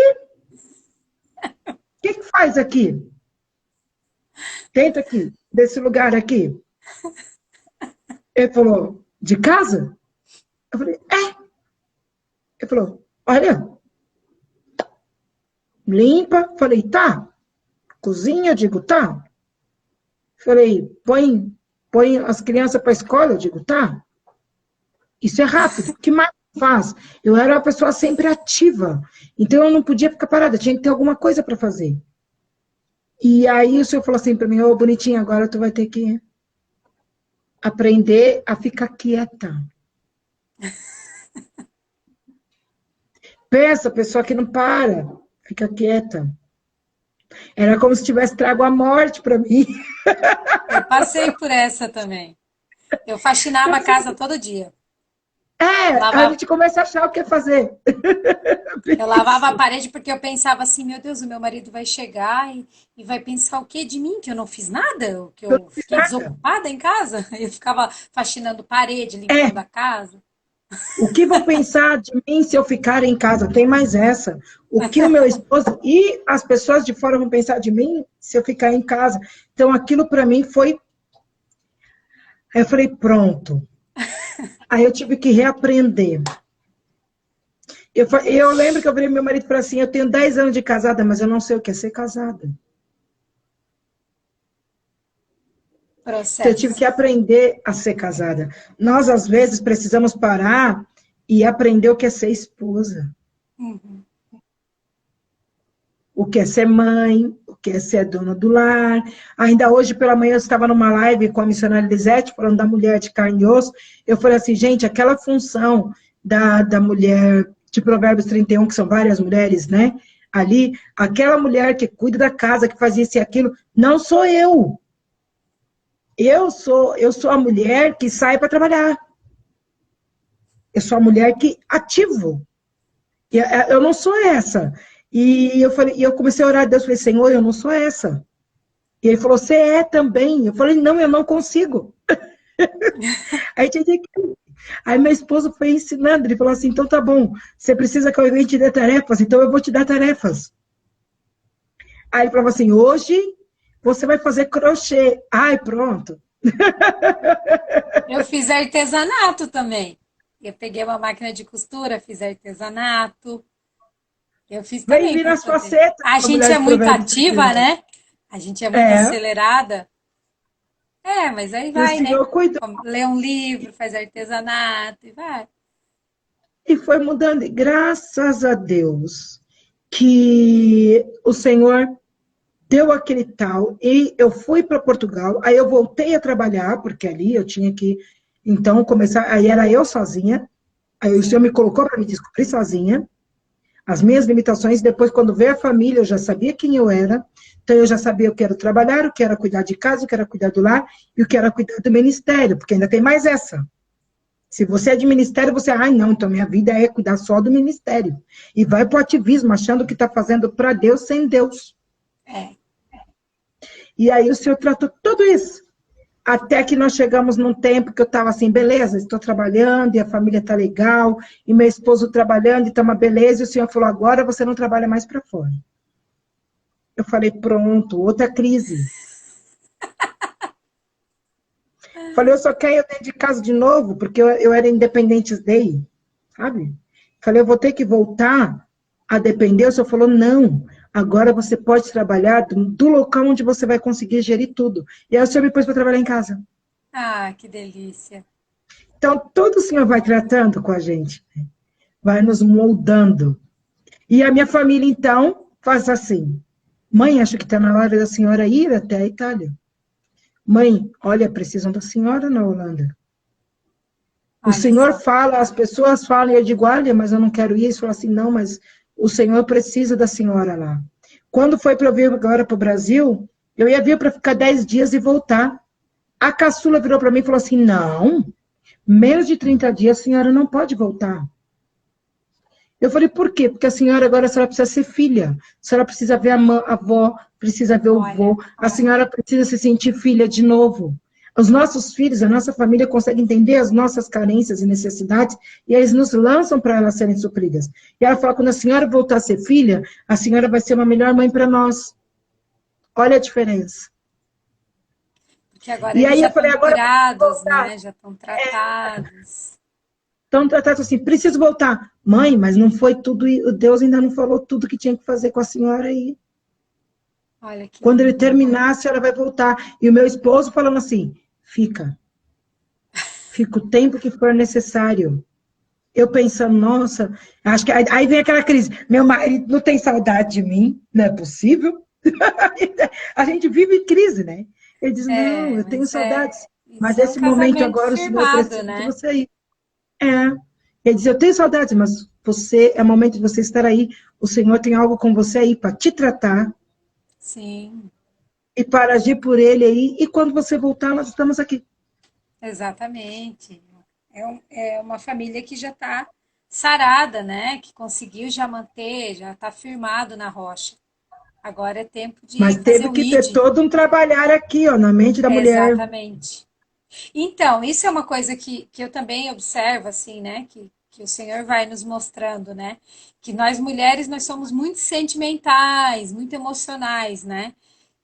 O que faz aqui? Tenta aqui, desse lugar aqui. Ele falou, de casa? Eu falei, é. Ele falou, olha, limpa. Falei, tá. Cozinha? Eu digo, tá. Falei, põe as crianças para a escola? Eu digo, tá. Isso é rápido. O que mais faz? Eu era uma pessoa sempre ativa. Então eu não podia ficar parada, tinha que ter alguma coisa para fazer. E aí o senhor falou assim para mim, ô, bonitinha, agora tu vai ter que aprender a ficar quieta. Pensa, pessoa que não para, fica quieta. Era como se tivesse trago a morte para mim. Eu passei por essa também. Eu faxinava a casa todo dia. A Lavava, gente começa a achar o que fazer. eu lavava a parede porque eu pensava assim, meu Deus, o meu marido vai chegar e vai pensar o quê de mim? Que eu não fiz nada? Que Eu não eu fiz fiquei nada. desocupada em casa? Eu ficava faxinando parede, limpando É, a casa. o que vão pensar de mim se eu ficar em casa? Tem mais essa. O que o meu esposo e as pessoas de fora vão pensar de mim se eu ficar em casa? Então, aquilo para mim foi. Aí eu falei, pronto. Aí eu tive que reaprender. Eu lembro que eu falei pro meu marido e falei assim: eu tenho 10 anos de casada, mas eu não sei o que é ser casada. Então, eu tive Processo. que aprender a ser casada. Nós, às vezes, precisamos parar e aprender o que é ser esposa. Uhum. O que é ser mãe, o que é ser dona do lar. Ainda hoje, pela manhã, eu estava numa live com a missionária Lisete, falando da mulher de carne e osso. Eu falei assim, gente, aquela função da mulher de Provérbios 31, que são várias mulheres, né? Ali, aquela mulher que cuida da casa, que faz isso e aquilo, não sou eu. Eu sou a mulher que sai para trabalhar. Eu sou a mulher que ativo. Eu não sou essa. Eu comecei a orar a Deus, falei, Senhor, eu não sou essa. E ele falou, você é também. Eu falei, não, eu não consigo. Aí, aí meu esposo foi ensinando, ele falou assim, então tá bom, você precisa que alguém te dê tarefas, então eu vou te dar tarefas. Aí ele falou assim, hoje você vai fazer crochê. Ai, pronto. Eu fiz artesanato também. Eu peguei uma máquina de costura, fiz artesanato. Eu fiz Vem também vir para nas poder. facetas A com a gente mulher é de muito provérbios ativa, 31. né? A gente é muito É, acelerada. É, mas aí e o vai, né? Senhor cuidou. Lê um livro, faz artesanato e vai. E foi mudando. E graças a Deus que o Senhor deu aquele tal. E eu fui para Portugal. Aí eu voltei a trabalhar, porque ali eu tinha que, então, começar. Aí era eu sozinha. Aí o Senhor Sim. me colocou para me descobrir sozinha. As minhas limitações. Depois, quando veio a família, eu já sabia quem eu era. Então, eu já sabia o que era trabalhar, o que era cuidar de casa, o que era cuidar do lar e o que era cuidar do ministério, porque ainda tem mais essa. Se você é de ministério, você, ai, não, então minha vida é cuidar só do ministério. E vai para o ativismo, achando que está fazendo para Deus sem Deus. É. E aí o Senhor tratou tudo isso. Até que nós chegamos num tempo que eu estava assim, beleza, estou trabalhando e a família está legal, e meu esposo trabalhando e está uma beleza, e o Senhor falou, agora você não trabalha mais para fora. Eu falei, pronto, outra crise. Falei, eu só quero ir dentro de casa de novo, porque eu era independente dele, sabe? Falei, eu vou ter que voltar a depender. O senhor falou, não, agora você pode trabalhar do local onde você vai conseguir gerir tudo. E aí o senhor me pôs para trabalhar em casa. Ah, que delícia. Então, todo o senhor vai tratando com a gente, né? Vai nos moldando. E a minha família, então, faz assim. Mãe, acho que está na hora da senhora ir até a Itália. Mãe, olha, precisam da senhora na Holanda. O Olha Senhor só. fala, as pessoas falam, e eu digo, olha, mas eu não quero isso. Fala assim, não, mas o Senhor precisa da senhora lá. Quando foi para eu vir agora para o Brasil, eu ia vir para ficar 10 dias e voltar. A caçula virou para mim e falou assim, não, menos de 30 dias a senhora não pode voltar. Eu falei, por quê? Porque a senhora agora a senhora precisa ser filha, a senhora precisa ver a avó, precisa ver o Olha, vô, a senhora precisa se sentir filha de novo. Os nossos filhos, a nossa família consegue entender as nossas carências e necessidades e eles nos lançam para elas serem supridas. E ela fala, quando a senhora voltar a ser filha, a senhora vai ser uma melhor mãe para nós. Olha a diferença. porque agora E eles aí já eu falei, estão agora eu preciso curados, voltar. né? Já estão tratados. Então, tratado assim, preciso voltar. Mãe, mas não foi tudo, Deus ainda não falou tudo que tinha que fazer com a senhora aí. Olha que Quando ele lindo. terminar, a senhora vai voltar. E o meu esposo falando assim, fica o tempo que for necessário. Eu pensando, nossa, acho que aí vem aquela crise. Meu marido não tem saudade de mim, não é possível? A gente vive em crise, né? Ele diz, não, É, eu tenho mas saudades, mas isso é um esse momento casamento agora o Senhor firmado, precisa de né? você aí. É. Ele diz, eu tenho saudades, mas você, é momento de você estar aí. O Senhor tem algo com você aí para te tratar Sim, e para agir por ele aí. E quando você voltar, nós estamos aqui. exatamente. É uma família que já está sarada, né? Que conseguiu já manter, já está firmado na rocha. Agora é tempo de Mas fazer teve o que ter ID. todo um trabalhar aqui, ó, na mente da mulher. Exatamente. Então, isso é uma coisa que eu também observo, assim, né? Que o Senhor vai nos mostrando, né? Que nós mulheres, nós somos muito sentimentais, muito emocionais, né?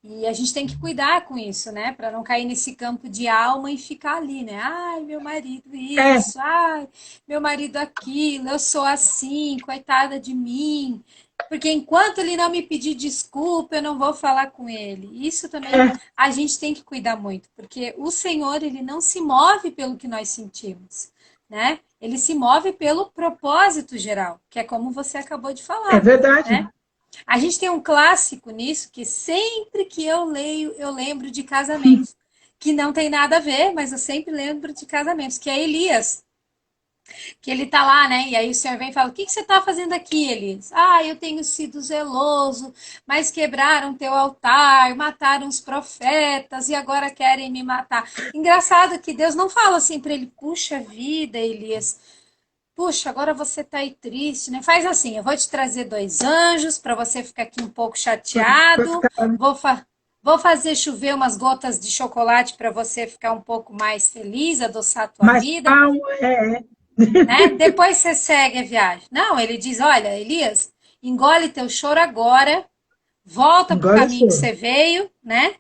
E a gente tem que cuidar com isso, né? Para não cair nesse campo de alma e ficar ali, né? Ai, meu marido É, isso, ai, meu marido aquilo, eu sou assim, coitada de mim. Porque enquanto ele não me pedir desculpa, eu não vou falar com ele. Isso também é, a gente tem que cuidar muito, porque o Senhor, ele não se move pelo que nós sentimos, né? Ele se move pelo propósito geral, que é como você acabou de é falar, verdade. né? A gente tem um clássico nisso que sempre que eu leio, eu lembro de casamentos, que não tem nada a ver, mas eu sempre lembro de casamentos, que é Elias, que ele tá lá, né? E aí o Senhor vem e fala: O que você tá fazendo aqui, Elias? Ah, eu tenho sido zeloso, mas quebraram teu altar, mataram os profetas e agora querem me matar. Engraçado que Deus não fala assim para ele: Puxa vida, Elias. Puxa, agora você tá aí triste, né? Faz assim, eu vou te trazer dois anjos para você ficar aqui um pouco Pra chateado. ficar Vou, vou fazer chover umas gotas de chocolate para você ficar um pouco mais feliz, adoçar a tua mais vida, calmo, é. né? Depois você segue a viagem. Não, ele diz: Olha, Elias, engole teu choro agora, volta para o Engole o caminho que choro. você veio, né?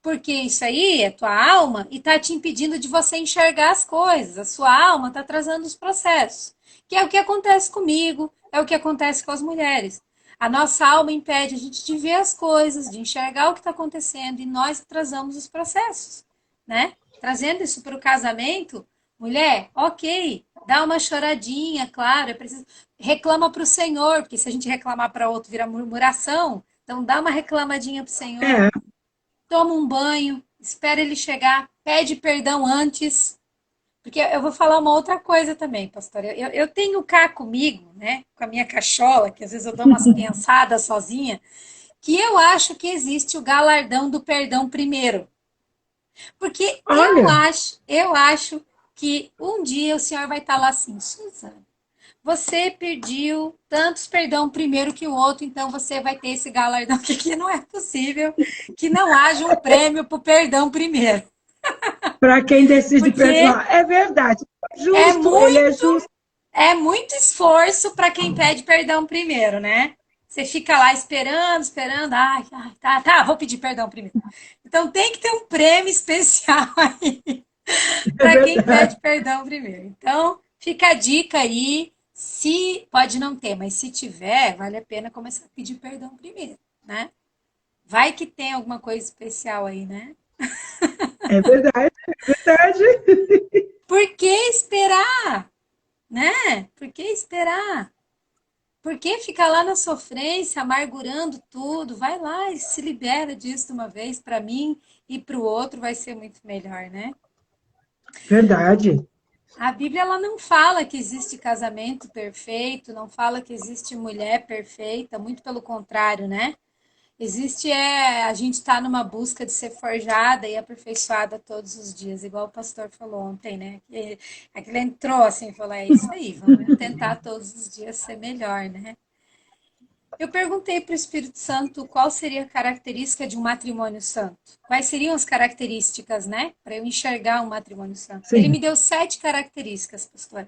Porque isso aí é tua alma e tá te impedindo de você enxergar as coisas. A sua alma tá atrasando os processos. Que é o que acontece comigo, é o que acontece com as mulheres. A nossa alma impede a gente de ver as coisas, de enxergar o que está acontecendo e nós atrasamos os processos, né? Trazendo isso para o casamento, mulher, ok, dá uma choradinha, claro, é preciso reclama para o Senhor, porque se a gente reclamar para outro vira murmuração, então dá uma reclamadinha pro Senhor, É, toma um banho, espera ele chegar, pede perdão antes. Porque eu vou falar uma outra coisa também, pastor. Eu tenho cá comigo, né, com a minha cachola, que às vezes eu dou umas pensadas sozinha, que eu acho que existe o galardão do perdão primeiro. Porque olha, eu acho que um dia o Senhor vai estar lá assim, Suzana, você pediu tantos perdão primeiro que o outro, então você vai ter esse galardão, que não é possível que não haja um prêmio para o perdão primeiro. para quem decide Porque perdoar. É verdade. é Justo, ele é muito, justo. é muito esforço para quem pede perdão primeiro, né? Você fica lá esperando, esperando, tá, vou pedir perdão primeiro. Então tem que ter um prêmio especial aí É para quem pede verdade. perdão primeiro. Então, fica a dica aí. Se pode não ter, mas se tiver, vale a pena começar a pedir perdão primeiro, né? Vai que tem alguma coisa especial aí, né? É verdade, é verdade. Por que esperar, né? Por que esperar? Por que ficar lá na sofrência, amargurando tudo? Vai lá e se libera disso de uma vez. Para mim e para o outro vai ser muito melhor, né? Verdade. A Bíblia ela não fala que existe casamento perfeito, não fala que existe mulher perfeita, muito pelo contrário, né? Existe a gente está numa busca de ser forjada e aperfeiçoada todos os dias, igual o pastor falou ontem, né? Aquele entrou assim e falou: é isso aí, vamos tentar todos os dias ser melhor, né? Eu perguntei para o Espírito Santo qual seria a característica de um matrimônio santo. Quais seriam as características, né? Para eu enxergar um matrimônio santo. Ele Sim. me deu 7 características, pastor.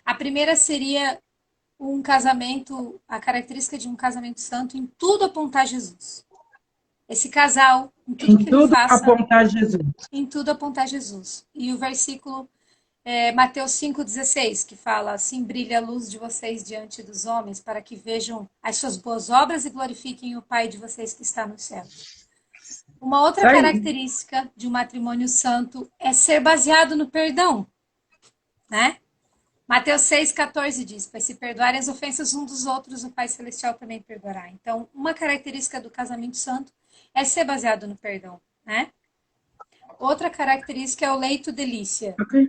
A primeira seria um casamento, a característica de um casamento santo em tudo apontar a Jesus. Esse casal, em tudo Em que ele tudo faça, apontar Jesus. em tudo apontar a Jesus. E o versículo Mateus 5,16, que fala: Assim brilha a luz de vocês diante dos homens, para que vejam as suas boas obras e glorifiquem o Pai de vocês que está nos céus. Uma Isso outra aí. característica de um matrimônio santo é ser baseado no perdão, né? Mateus 6,14 diz: pois se perdoarem as ofensas uns dos outros, o Pai Celestial também perdoará. Então, uma característica do casamento santo é ser baseado no perdão, né? Outra característica é o leito delícia. Ok.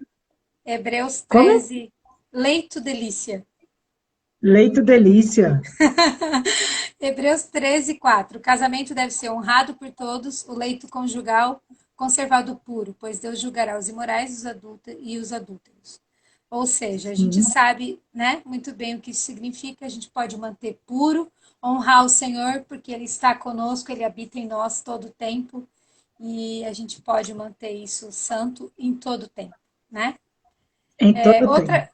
Hebreus Como? 13, leito delícia. Leito delícia. Hebreus 13, 4. O casamento deve ser honrado por todos, o leito conjugal conservado puro, pois Deus julgará os imorais e os adúlteros. Ou seja, a gente Uhum. sabe, né, muito bem o que isso significa, a gente pode manter puro, honrar o Senhor, porque Ele está conosco, Ele habita em nós todo o tempo, e a gente pode manter isso santo em todo o tempo, né? Em É, todo tempo.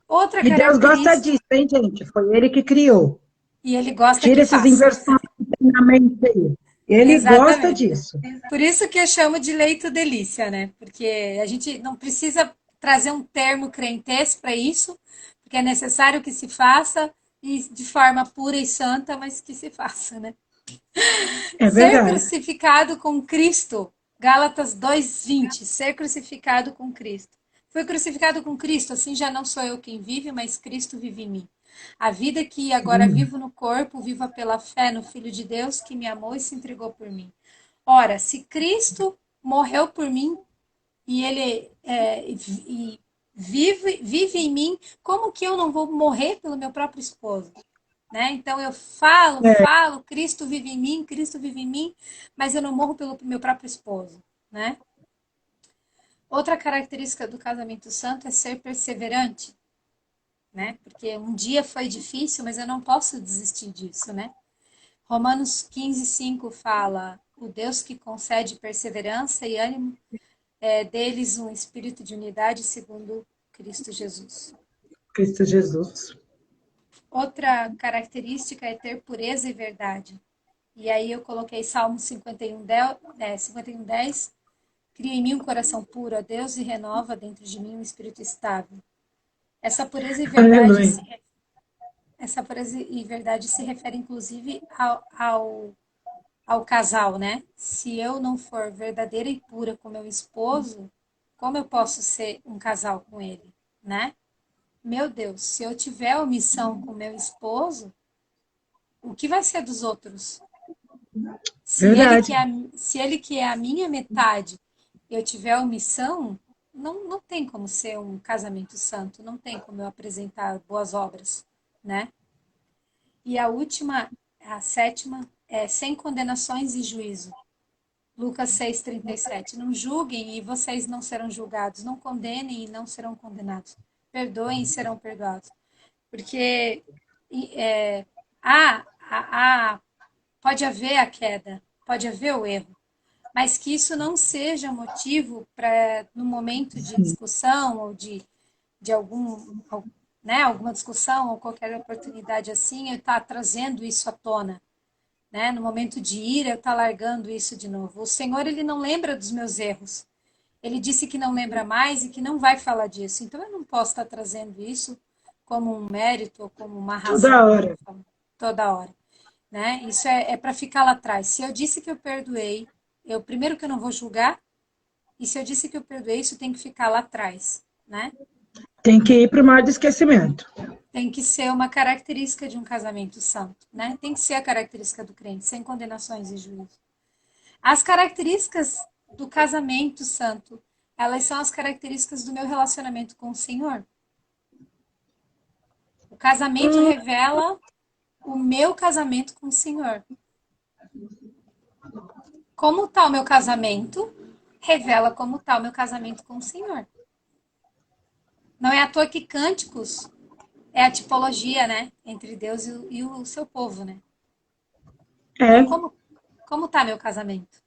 outra E Deus gosta característica, disso, hein, gente? Foi Ele que criou. e Ele gosta que Tira essas faça. inversões que tem na mente aí. Ele gosta Exatamente. disso. Por isso que eu chamo de leito delícia, né? Porque a gente não precisa trazer um termo crentez para isso, porque é necessário que se faça e de forma pura e santa, mas que se faça, né? É Ser verdade. crucificado com Cristo. Gálatas 2:20. Ser crucificado com Cristo. Fui crucificado com Cristo, assim já não sou eu quem vive, mas Cristo vive em mim. A vida que agora Hum. vivo no corpo, viva pela fé no Filho de Deus que me amou e se entregou por mim. Ora, se Cristo morreu por mim e ele e vive em mim, como que eu não vou morrer pelo meu próprio esposo? Né? Então eu É, falo, Cristo vive em mim, mas eu não morro pelo meu próprio esposo, né? Outra característica do casamento santo é ser perseverante, né? Porque um dia foi difícil, mas eu não posso desistir disso, né? Romanos 15:5 fala: o Deus que concede perseverança e ânimo é deles um espírito de unidade segundo Cristo Jesus. Cristo Jesus. Outra característica é ter pureza e verdade. E aí eu coloquei Salmo 51:10. Cria em mim um coração puro, a Deus, e renova dentro de mim um espírito estável. Essa pureza e verdade Aleluia. se, essa pureza e verdade se refere inclusive ao casal, né? Se eu não for verdadeira e pura com meu esposo, como eu posso ser um casal com ele, né? Meu Deus, se eu tiver omissão com meu esposo, o que vai ser dos outros? Se ele que Verdade. é, se ele que é a minha metade, eu tiver omissão, não tem como ser um casamento santo, não tem como eu apresentar boas obras, né? E a última, a sétima, é sem condenações e juízo. Lucas 6:37. Não julguem e vocês não serão julgados. Não condenem e não serão condenados. Perdoem e serão perdoados. Porque é, pode haver a queda, pode haver o erro, mas que isso não seja motivo para, no momento de discussão ou de né, alguma discussão ou qualquer oportunidade assim, eu estar trazendo isso à tona. Né? No momento de ira, eu estar largando isso de novo. O Senhor, ele não lembra dos meus erros. Ele disse que não lembra mais e que não vai falar disso. Então, eu não posso estar trazendo isso como um mérito ou como uma Toda razão para hora. falar toda hora. Né? Isso é para ficar lá atrás. Se eu disse que eu perdoei, eu primeiro que eu não vou julgar, e se eu disse que eu perdoei, isso tem que ficar lá atrás. Né? Tem que ir para o mar do esquecimento. Tem que ser uma característica de um casamento santo. Né? Tem que ser a característica do crente, sem condenações e juízo. As características do casamento santo, elas são as características do meu relacionamento com o Senhor. O casamento Hum, revela o meu casamento com o Senhor. Como está o meu casamento, revela como está o meu casamento com o Senhor. Não é à toa que Cânticos é a tipologia, né, entre Deus e o seu povo, né? Então, é, como está meu casamento?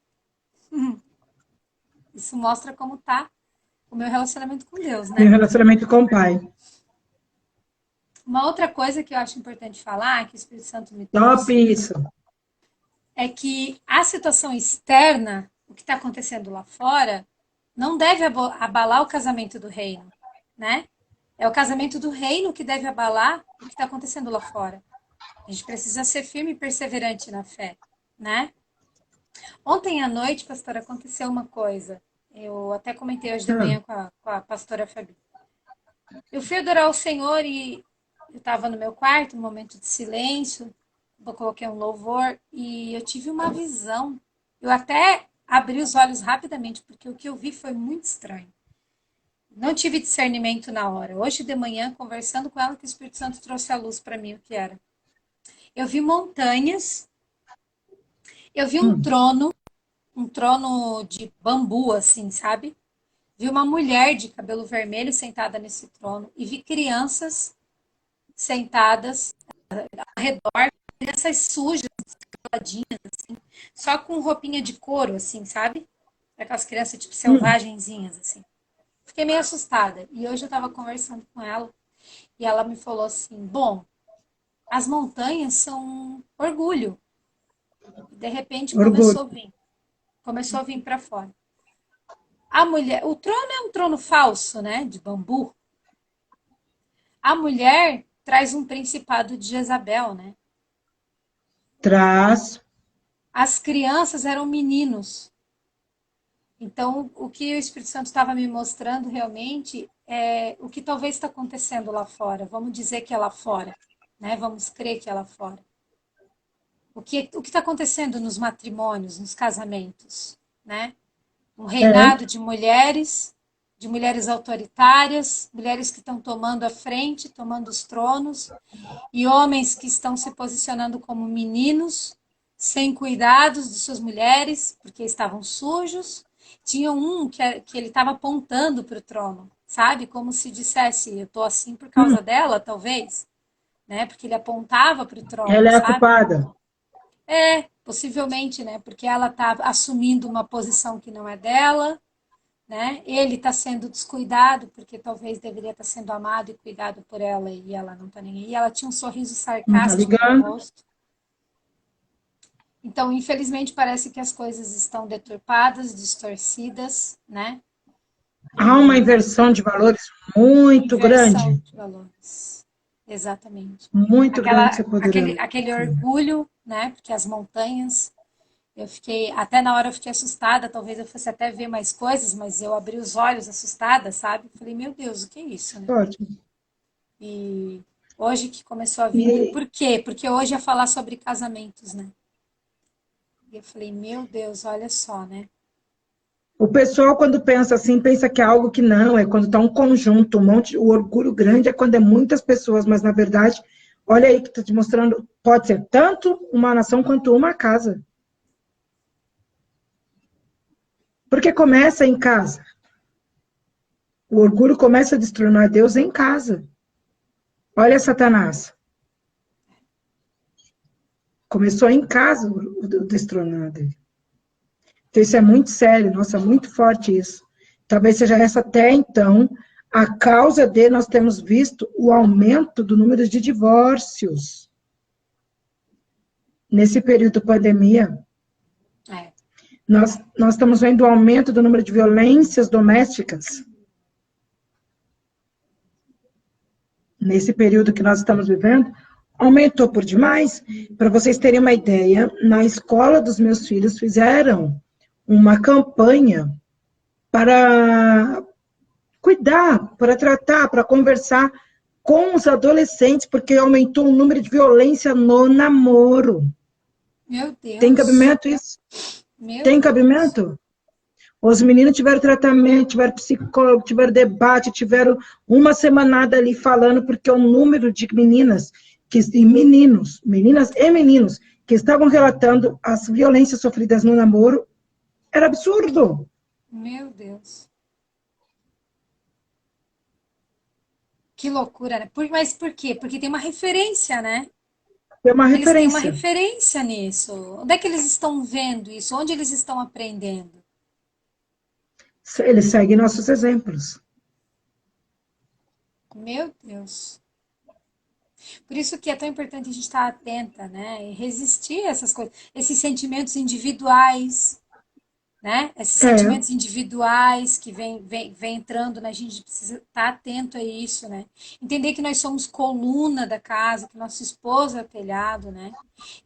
Isso mostra como está o meu relacionamento com Deus, meu né? relacionamento com o Pai. Uma outra coisa que eu acho importante falar, que o Espírito Santo me Top trouxe, isso. é que a situação externa, o que está acontecendo lá fora, não deve abalar o casamento do reino, né? É o casamento do reino que deve abalar o que está acontecendo lá fora. A gente precisa ser firme e perseverante na fé, né? Ontem à noite, pastora, aconteceu uma coisa. Eu até comentei hoje de Ah, manhã com a pastora Fabi. Eu fui adorar o Senhor e eu estava no meu quarto, um momento de silêncio, eu coloquei um louvor e eu tive uma visão. Eu até abri os olhos rapidamente, porque o que eu vi foi muito estranho. Não tive discernimento na hora. Hoje de manhã, conversando com ela, que o Espírito Santo trouxe à luz para mim o que era. Eu vi montanhas, eu vi Hum, um trono de bambu, assim, sabe? Vi uma mulher de cabelo vermelho sentada nesse trono e vi crianças sentadas ao redor, crianças sujas, peladinhas, assim, só com roupinha de couro, assim, sabe? Aquelas crianças, tipo, hum. selvagenzinhas, assim. Fiquei meio assustada. E hoje eu estava conversando com ela e ela me falou assim: bom, as montanhas são um orgulho. E de repente Orgulho. começou a vir para fora. A mulher, o trono é um trono falso, né, de bambu. A mulher traz um principado de Jezabel, né? Traz. As crianças eram meninos. Então, o que o Espírito Santo estava me mostrando realmente é o que talvez está acontecendo lá fora. Vamos dizer que é lá fora, né? Vamos crer que é lá fora. O que está acontecendo nos matrimônios, nos casamentos, né? Um É. reinado de mulheres autoritárias, mulheres que estão tomando a frente, tomando os tronos, e homens que estão se posicionando como meninos, sem cuidados de suas mulheres, porque estavam sujos. Tinha um que ele estava apontando para o trono, sabe? Como se dissesse, eu estou assim por Hum. causa dela, talvez, né? Porque ele apontava para o trono, Ela é a sabe? culpada. É, possivelmente, né? Porque ela está assumindo uma posição que não é dela, né? Ele está sendo descuidado porque talvez deveria estar sendo amado e cuidado por ela e ela não está nem aí. Ela tinha um sorriso Não tá sarcástico no ligando? rosto. Então, infelizmente, parece que as coisas estão deturpadas, distorcidas, né? Há uma E inversão de valores muito inversão grande. de valores. Exatamente. Muito grande, você poderia. Aquele orgulho, né? Porque as montanhas. Eu fiquei, até na hora eu fiquei assustada, talvez eu fosse até ver mais coisas, mas eu abri os olhos assustada, sabe? Falei, meu Deus, o que é isso, né? Ótimo. E hoje que começou a vir. E Por quê? Porque hoje ia falar sobre casamentos, né? E eu falei, meu Deus, olha só, né? o pessoal, quando pensa assim, pensa que é algo que não, é quando está um conjunto, um monte, o orgulho grande é quando é muitas pessoas, mas na verdade, olha aí que estou te mostrando, pode ser tanto uma nação quanto uma casa. Porque começa em casa. O orgulho começa a destronar Deus em casa. Olha Satanás. Começou em casa o destronar dele. Então, isso é muito sério, nossa, muito forte isso. Talvez seja essa até então a causa de nós temos visto o aumento do número de divórcios. Nesse período de pandemia, É, nós estamos vendo o aumento do número de violências domésticas. Nesse período que nós estamos vivendo, aumentou por demais. Para vocês terem uma ideia, na escola dos meus filhos fizeram uma campanha para cuidar, para tratar, para conversar com os adolescentes, porque aumentou o número de violência no namoro. meu Tem Deus, cabimento isso? meu Tem Deus, cabimento? Os meninos tiveram tratamento, tiveram psicólogo, tiveram debate, tiveram uma semanada ali falando, porque o número de meninas, e meninos, meninas e meninos, que estavam relatando as violências sofridas no namoro, era absurdo. meu Deus. Que loucura, né? Mas por quê? Porque tem uma referência, né? É uma Eles têm uma referência. referência nisso. Onde é que eles estão vendo isso? Onde eles estão aprendendo? Eles seguem nossos exemplos. Meu Deus. Por isso que é tão importante a gente estar atenta, né? E resistir a essas coisas, esses sentimentos individuais, né? Esses É, sentimentos individuais que vem entrando, né? A gente precisa estar atento a isso, né? Entender que nós somos coluna da casa, que nosso esposo é o telhado, né?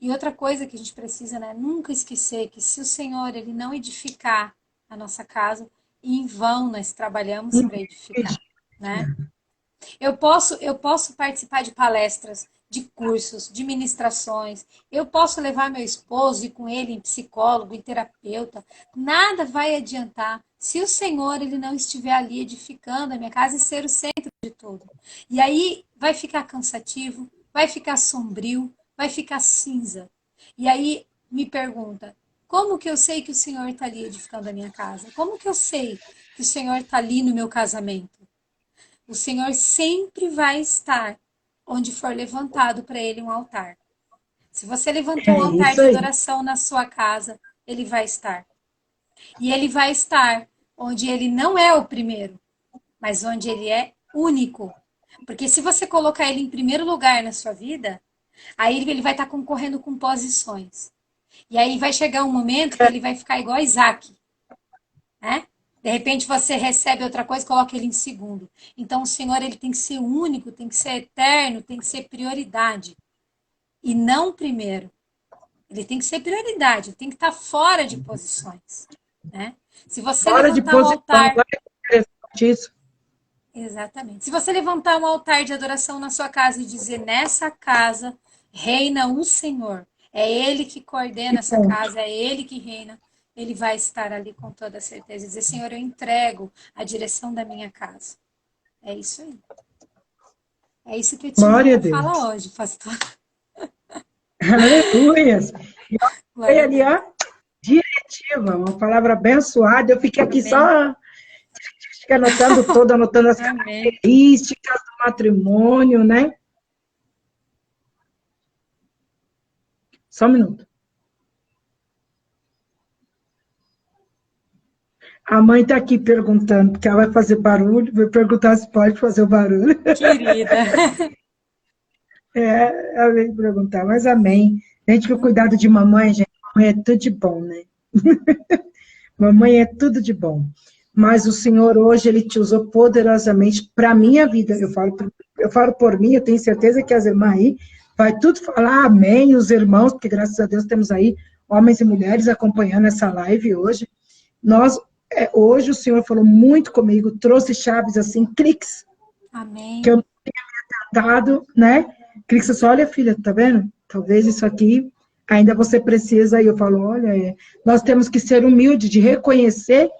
E outra coisa que a gente precisa, né? Nunca esquecer que se o Senhor ele não edificar a nossa casa, em vão nós trabalhamos para edificar, né? Eu posso participar de palestras, de cursos, de ministrações. Eu posso levar meu esposo e ir com ele em psicólogo, em terapeuta. Nada vai adiantar se o Senhor ele não estiver ali edificando a minha casa e ser o centro de tudo. E aí vai ficar cansativo, vai ficar sombrio, vai ficar cinza. E aí me pergunta, como que eu sei que o Senhor está ali edificando a minha casa? Como que eu sei que o Senhor está ali no meu casamento? O Senhor sempre vai estar onde for levantado para Ele um altar. Se você levantou um É altar isso de aí. adoração na sua casa, Ele vai estar. E Ele vai estar onde Ele não é o primeiro, mas onde Ele é único. Porque se você colocar Ele em primeiro lugar na sua vida, aí Ele vai estar concorrendo com posições. E aí vai chegar um momento que Ele vai ficar igual a Isaac, né? De repente você recebe outra coisa, coloca ele em segundo. Então o Senhor ele tem que ser único, tem que ser eterno, tem que ser prioridade e não primeiro. Ele tem que ser prioridade, tem que estar fora de posições, né? Se você Fora de levantar um posição, altar, olha que interessante isso. exatamente. Se você levantar um altar de adoração na sua casa e dizer nessa casa reina o Senhor, é ele que Que coordena essa ponto. casa, é ele que reina. Ele vai estar ali com toda certeza. E dizer, Senhor, eu entrego a direção da minha casa. É isso aí. É isso que eu tinha Glória a para falar Deus. hoje, pastor. Aleluia. E eu falei Glória a ali, Deus. ó, diretiva, uma palavra abençoada. Eu fiquei aqui Amém. só anotando todo, anotando as Amém. características do matrimônio, né? Só um minuto. A mãe está aqui perguntando, porque ela vai fazer barulho, vai perguntar se pode fazer o barulho. Querida. Ela veio perguntar, mas amém. Gente, que o cuidado de mamãe, gente, mamãe é tudo de bom, né? Mamãe é tudo de bom. Mas o Senhor hoje, Ele te usou poderosamente para a minha vida. Eu falo por mim, eu tenho certeza que as irmãs aí vai tudo falar amém, os irmãos, porque graças a Deus temos aí homens e mulheres acompanhando essa live hoje. Nós, hoje o Senhor falou muito comigo, trouxe chaves assim, cliques, que eu Amém. não tinha dado, né? Cliques, você só olha, filha, tá vendo? Talvez isso aqui ainda você precisa. E eu falo, olha, nós temos que ser humildes de reconhecer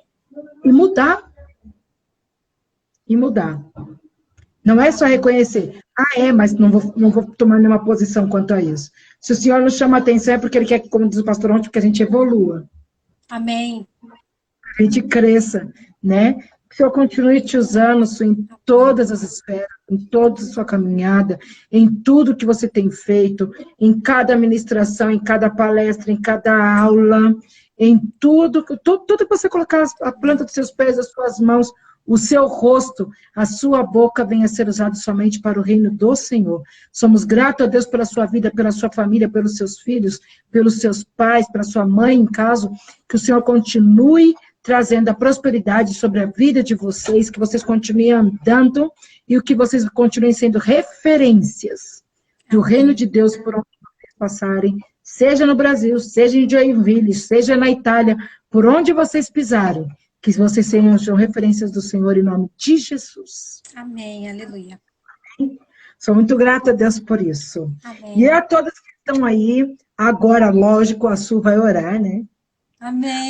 e mudar. E mudar. Não é só reconhecer. Ah, mas não vou tomar nenhuma posição quanto a isso. Se o Senhor nos chama a atenção, é porque Ele quer, como diz o pastor ontem, que a gente evolua. Amém. A gente cresça, né? Que o Senhor continue te usando em todas as esferas, em toda a sua caminhada, em tudo que você tem feito, em cada ministração, em cada palestra, em cada aula, em tudo que você colocar a planta dos seus pés, as suas mãos, o seu rosto, a sua boca venha a ser usado somente para o reino do Senhor. Somos gratos a Deus pela sua vida, pela sua família, pelos seus filhos, pelos seus pais, pela sua mãe, em caso, que o Senhor continue trazendo a prosperidade sobre a vida de vocês, que vocês continuem andando e o que vocês continuem sendo referências do reino Amém. de Deus por onde vocês passarem, seja no Brasil, seja em Joinville, seja na Itália, por onde vocês pisarem, que vocês sejam referências do Senhor em nome de Jesus. Amém. Aleluia. Sou muito grata a Deus por isso. E Amém. a todas que estão aí, agora, lógico, a Su vai orar, né?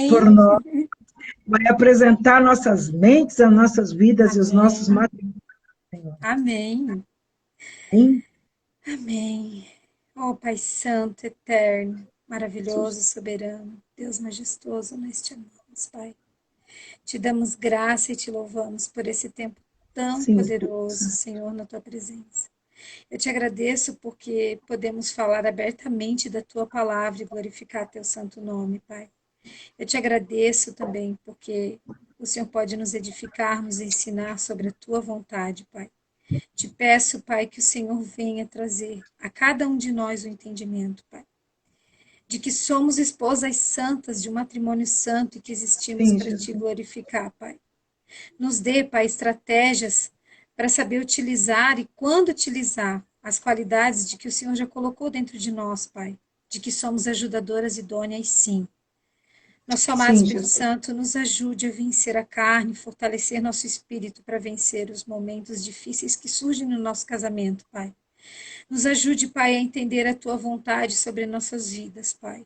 Por Amém. nós. Vai apresentar nossas mentes, as nossas vidas e os nossos Amém. matrimônios, Senhor. Amém. Amém? Amém. Oh, Pai Santo, eterno, Jesus. maravilhoso, soberano, Deus majestoso, nós te amamos, Pai. Te damos graça e te louvamos por esse tempo tão Sim, Espírito poderoso, Santo. Senhor, na tua presença. Eu te agradeço porque podemos falar abertamente da tua palavra e glorificar teu santo nome, Pai. Eu te agradeço também porque o Senhor pode nos edificar, nos ensinar sobre a tua vontade, Pai. Te peço, Pai, que o Senhor venha trazer a cada um de nós o entendimento, Pai, de que somos esposas santas de um matrimônio santo e que existimos Sim, para te Jesus. glorificar, Pai. Nos dê, Pai, estratégias para saber utilizar e quando utilizar as qualidades de que o Senhor já colocou dentro de nós, Pai, de que somos ajudadoras idôneas, sim. Nosso amado Sim, Espírito Jesus. Santo, nos ajude a vencer a carne, fortalecer nosso espírito para vencer os momentos difíceis que surgem no nosso casamento, Pai. Nos ajude, Pai, a entender a Tua vontade sobre nossas vidas, Pai.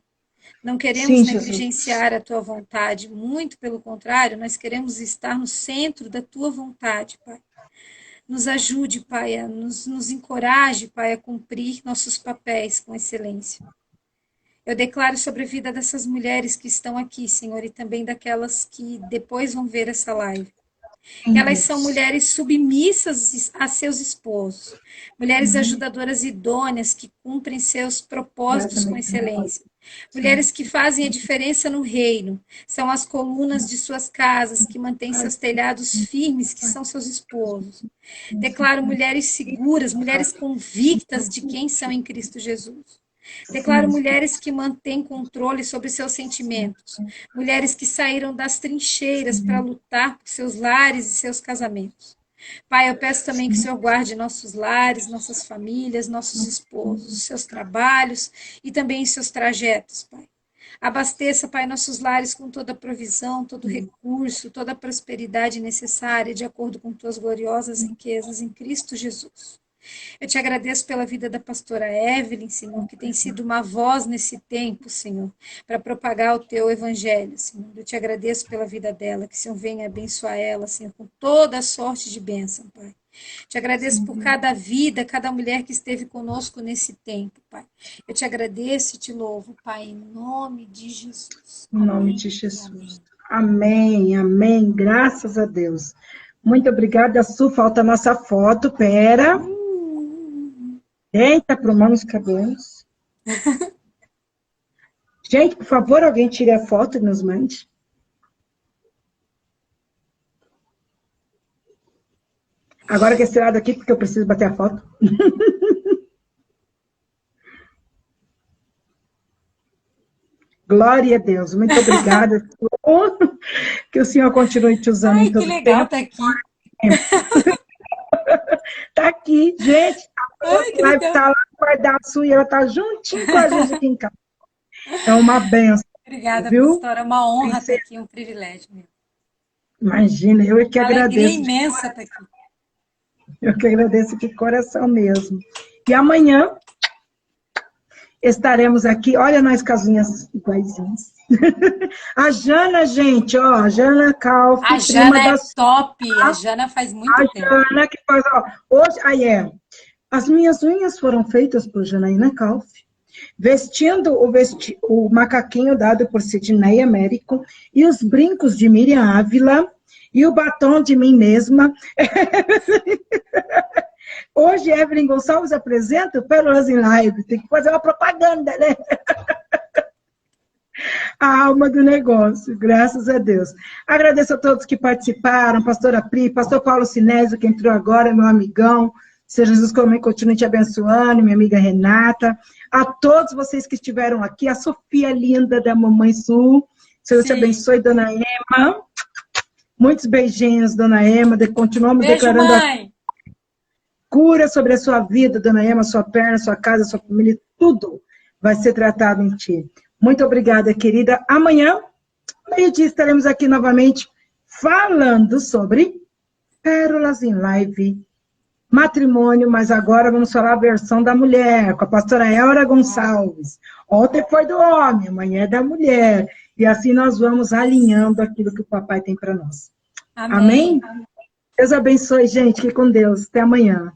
Não queremos Sim, Jesus. negligenciar a Tua vontade, muito pelo contrário, nós queremos estar no centro da Tua vontade, Pai. Nos ajude, Pai, nos encoraje, Pai, a cumprir nossos papéis com excelência. Eu declaro sobre a vida dessas mulheres que estão aqui, Senhor, e também daquelas que depois vão ver essa live. Sim, Elas são Deus. mulheres submissas a seus esposos, mulheres ajudadoras idôneas que cumprem seus propósitos com Completamente. excelência, Sim. mulheres que fazem a diferença no reino, são as colunas de suas casas, que mantêm seus telhados firmes, que são seus esposos. Declaro mulheres seguras, mulheres convictas de quem são em Cristo Jesus. Declaro mulheres que mantêm controle sobre seus sentimentos, mulheres que saíram das trincheiras para lutar por seus lares e seus casamentos. Pai, eu peço também que o Senhor guarde nossos lares, nossas famílias, nossos esposos, seus trabalhos e também seus trajetos, Pai. Abasteça, Pai, nossos lares com toda a provisão, todo recurso, toda a prosperidade necessária, de acordo com tuas gloriosas riquezas em Cristo Jesus. Eu te agradeço pela vida da pastora Evelyn, Senhor, que tem sido uma voz nesse tempo, Senhor, para propagar o teu evangelho, Senhor. Eu te agradeço pela vida dela, que o Senhor venha abençoar ela, Senhor, com toda a sorte de bênção, Pai. Te agradeço por cada vida, cada mulher que esteve conosco nesse tempo, Pai. Eu te agradeço e te louvo, Pai, em nome de Jesus. Em nome Amém de e Jesus. amém. Amém, amém. Graças a Deus. Muito obrigada, Su. Falta a nossa foto. Pera. Eita, aprumando os cabelos. Gente, por favor, alguém tire a foto e nos mande. Agora que esse lado aqui, porque eu preciso bater a foto. Glória a Deus. Muito obrigada, Su. Que o Senhor continue te usando em Ai, que todo o legal tempo. tá aqui. Tá aqui, gente. A Ai, que live legal. tá lá guardada, a Su, e ela tá juntinho com a gente aqui em casa. É uma benção, Obrigada, viu? pastora. É uma honra estar Princesa, aqui, um privilégio mesmo. imagina, eu é que Uma alegria agradeço. imensa estar aqui. Eu que agradeço de coração mesmo. E amanhã estaremos aqui. Olha nós com as unhas iguaizinhas. A Jana, gente, ó, a Jana Calf, A prima Jana da é top. A Jana faz muito a tempo. Jana que faz, ó, hoje, aí é. As minhas unhas foram feitas por Janaína Calf, vestindo o macaquinho dado por Sidney Américo, e os brincos de Miriam Ávila, e o batom de mim mesma. Hoje, Evelyn Gonçalves apresenta o Pérolas em Live. Tem que fazer uma propaganda, né? A alma do negócio, graças a Deus. Agradeço a todos que participaram, pastora Pri, pastor Paulo Sinésio, que entrou agora, meu amigão. Senhor Jesus continue te abençoando, minha amiga Renata. A todos vocês que estiveram aqui, a Sofia linda da Mamãe Sul. Senhor te abençoe, dona Ema. Muitos beijinhos, dona Ema. Continuamos Beijo, declarando mãe. a cura sobre a sua vida, dona Ema, sua perna, sua casa, sua família, tudo vai ser tratado em ti. Muito obrigada, querida. Amanhã, meio-dia, estaremos aqui novamente falando sobre Pérolas em Live, matrimônio, mas agora vamos falar a versão da mulher, com a pastora Elra Gonçalves. Ontem foi do homem, amanhã é da mulher. E assim nós vamos alinhando aquilo que o papai tem para nós. Amém. Amém? Deus abençoe, gente. Fique com Deus. Até amanhã.